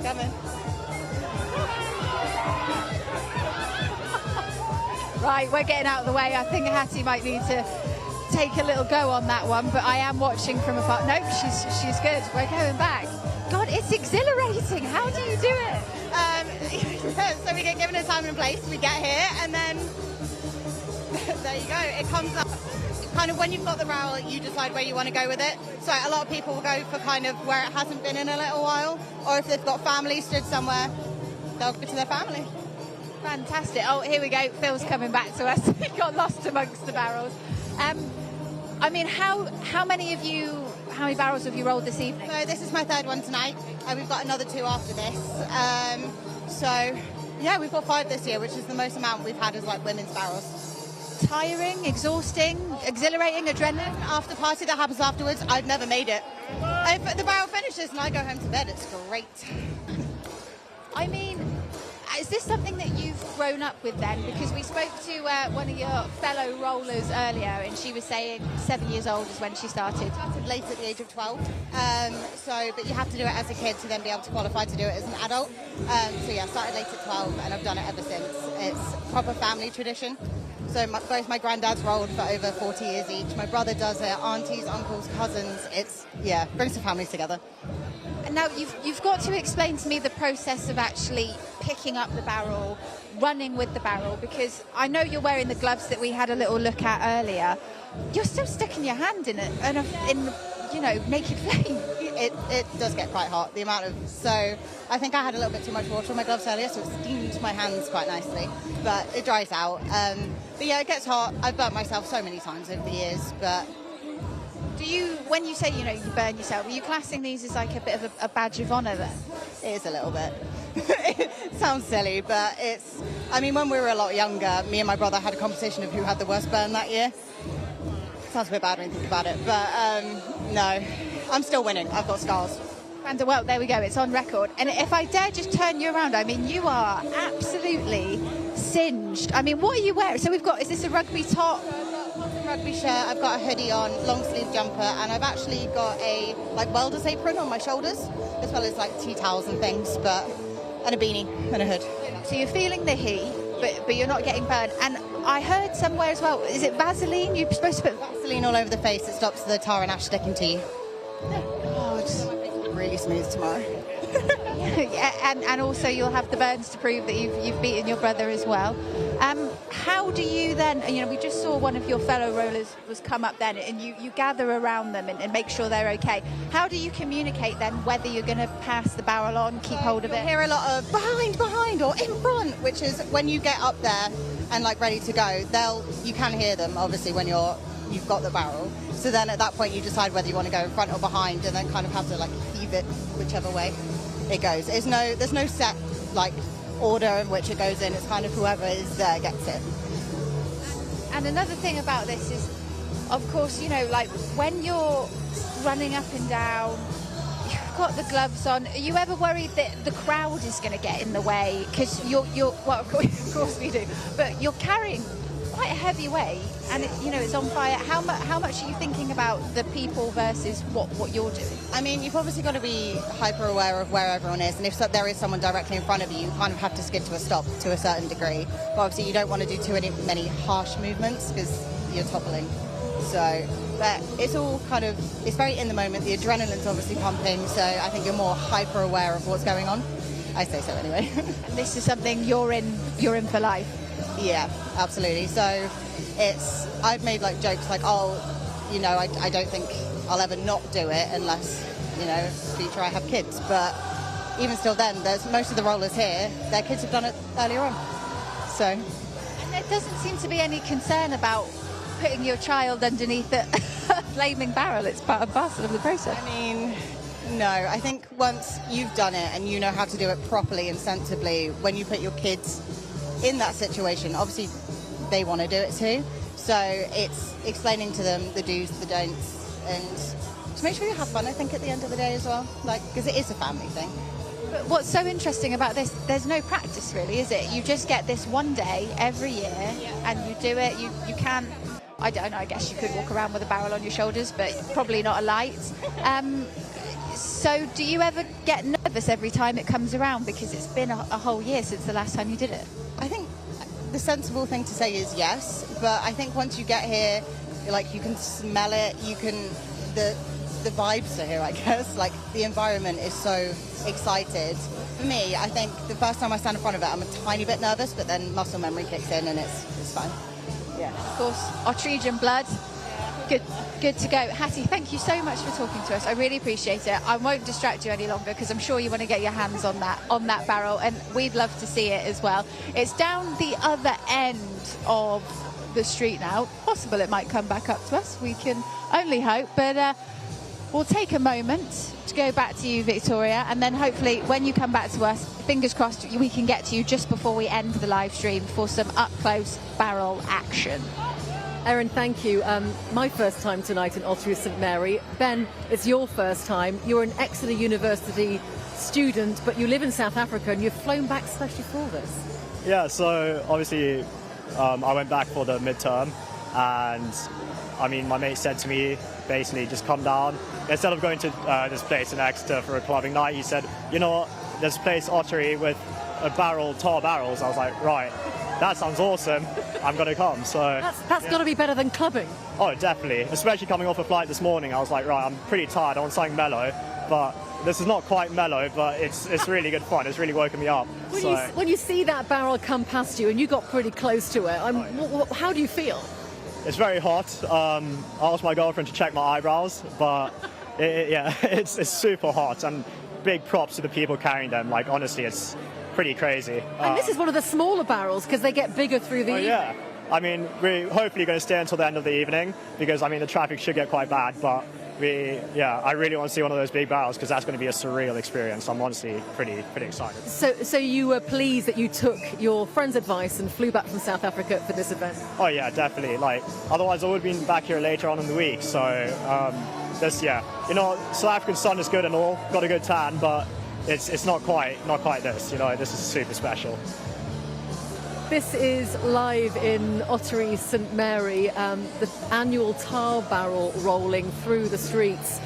come in. Right, we're getting out of the way. I think Hattie might need to take a little go on that one, but I am watching from afar. Nope, she's good. We're going back. God, it's exhilarating. How do you do it? So we get given a time and a place, we get here, and then there you go, it comes up. Kind of when you've got the barrel, you decide where you want to go with it. So a lot of people will go for kind of where it hasn't been in a little while, or if they've got family stood somewhere, they'll go to their family. Fantastic. Oh, here we go. Phil's coming back to us. He got lost amongst the barrels. I mean, how many barrels have you rolled this evening? So this is my 3rd one tonight, and we've got another 2 after this. So yeah, we've got 5 this year, which is the most amount we've had as like women's barrels. Tiring, exhausting, exhilarating, adrenaline? After party that happens afterwards, I've never made it. If the barrel finishes and I go home to bed, it's great. I mean, is this something that you've grown up with then? Because we spoke to one of your fellow rollers earlier, and she was saying 7 years old is when she started. Late at the age of 12. But you have to do it as a kid to then be able to qualify to do it as an adult. So yeah, I started late at 12 and I've done it ever since. It's proper family tradition. So both my granddads rolled for over 40 years each. My brother does it, aunties, uncles, cousins. It's, yeah, brings the families together. And now you've got to explain to me the process of actually picking up the barrel, running with the barrel, because I know you're wearing the gloves that we had a little look at earlier. You're still sticking your hand in naked flame. It does get quite hot, the amount of, so I think I had a little bit too much water on my gloves earlier, so it steamed my hands quite nicely, but it dries out. But yeah, it gets hot. I've burnt myself so many times over the years, but... When you say, you burn yourself, are you classing these as like a bit of a badge of honour then? It is a little bit. It sounds silly, but it's, I mean, when we were a lot younger, me and my brother had a competition of who had the worst burn that year. Sounds a bit bad when you think about it, but no, I'm still winning. I've got scars. Well, there we go. It's on record. And if I dare just turn you around, I mean, you are absolutely singed. I mean, what are you wearing? So is this a rugby top? Rugby shirt, I've got a hoodie on, long sleeve jumper, and I've actually got a welder's apron on my shoulders, as well as tea towels and things, and a beanie and a hood. So you're feeling the heat, but you're not getting burned. And I heard somewhere as well, is it Vaseline? You're supposed to put Vaseline all over the face. It stops the tar and ash sticking to you. God. Really smooth tomorrow. and also you'll have the burns to prove that you've beaten your brother as well. How do you then, we just saw one of your fellow rollers was come up then, and you gather around them and make sure they're okay. How do you communicate then whether you're going to pass the barrel on, keep hold of it? You'll hear a lot of behind or in front, which is when you get up there and like ready to go, you can hear them obviously when you've got the barrel. So then at that point you decide whether you want to go in front or behind, and then kind of have to like heave it whichever way it goes. There's no set like order in which it goes in. It's kind of whoever is there gets it. And another thing about this is, of course, like when you're running up and down, you've got the gloves on. Are you ever worried that the crowd is going to get in the way? Because you're well, of course we do, but you're carrying quite a heavy weight, and it's on fire. How much are you thinking about the people versus what you're doing? I mean, you've obviously got to be hyper aware of where everyone is, and if there is someone directly in front of you, you kind of have to skid to a stop to a certain degree. But obviously you don't want to do too many harsh movements because you're toppling. So, but it's all it's very in the moment. The adrenaline's obviously pumping, so I think you're more hyper aware of what's going on. I say so anyway. And this is something you're in for life. Yeah, absolutely. So I've made like jokes like, I don't think I'll ever not do it unless, future I have kids. But even still then, there's most of the rollers here, their kids have done it earlier on. So. And there doesn't seem to be any concern about putting your child underneath a flaming barrel. It's part and parcel of the process. I mean, no, I think once you've done it and you know how to do it properly and sensibly, when you put your kids in that situation, obviously they want to do it too, so it's explaining to them the do's, the don'ts, and to make sure you have fun, I think, at the end of the day as well, because it is a family thing. But what's so interesting about this, there's no practice really, is it? You just get this one day every year, and you do it. You can, I don't know, I guess you could walk around with a barrel on your shoulders, but probably not a light. So do you ever get nervous every time it comes around, because it's been a whole year since the last time you did it? I think the sensible thing to say is yes, but I think once you get here, you can smell it, the vibes are here, I guess. Like, the environment is so excited. For me, I think the first time I stand in front of it, I'm a tiny bit nervous, but then muscle memory kicks in and it's fine. Yeah. Of course, Ottery blood. Good to go. Hattie, thank you so much for talking to us. I really appreciate it. I won't distract you any longer because I'm sure you want to get your hands on that barrel, and we'd love to see it as well. It's down the other end of the street now. Possible it might come back up to us. We can only hope, but we'll take a moment to go back to you, Victoria, and then hopefully when you come back to us, fingers crossed, we can get to you just before we end the live stream for some up-close barrel action. Erin, thank you. My first time tonight in Ottery St Mary. Ben, it's your first time. You're an Exeter University student, but you live in South Africa and you've flown back especially for this. Yeah, so obviously I went back for the midterm, and I mean, my mate said to me, basically, just come down. Instead of going to this place in Exeter for a clubbing night, he said, you know what, there's a place, Ottery, with tar barrels. I was like, right, that sounds awesome. I'm going to come. So that's got to be better than clubbing. Oh, definitely. Especially coming off a flight this morning, I was like, right, I'm pretty tired. I want something mellow, but this is not quite mellow, but it's really good fun. It's really woken me up. When you see that barrel come past you and you got pretty close to it, how do you feel? It's very hot. I asked my girlfriend to check my eyebrows, but it's super hot, and big props to the people carrying them. Like, honestly, it's pretty crazy. And this is one of the smaller barrels because they get bigger through the evening. Yeah. I mean, we're hopefully going to stay until the end of the evening because, I mean, the traffic should get quite bad, but I really want to see one of those big barrels because that's going to be a surreal experience. I'm honestly pretty excited. So you were pleased that you took your friend's advice and flew back from South Africa for this event? Oh yeah, definitely. Like, otherwise I would have been back here later on in the week. So South African sun is good and all, got a good tan, but it's not quite this. This is super special. This is live in Ottery St Mary, the annual tar barrel rolling through the streets.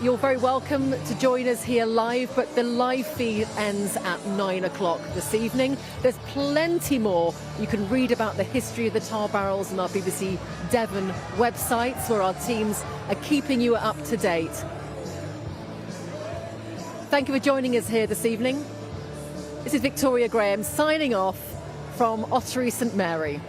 You're very welcome to join us here live, but the live feed ends at 9 o'clock this evening. There's plenty more. You can read about the history of the tar barrels on our BBC Devon websites, where our teams are keeping you up to date. Thank you for joining us here this evening. This is Victoria Graham signing off from Ottery St Mary.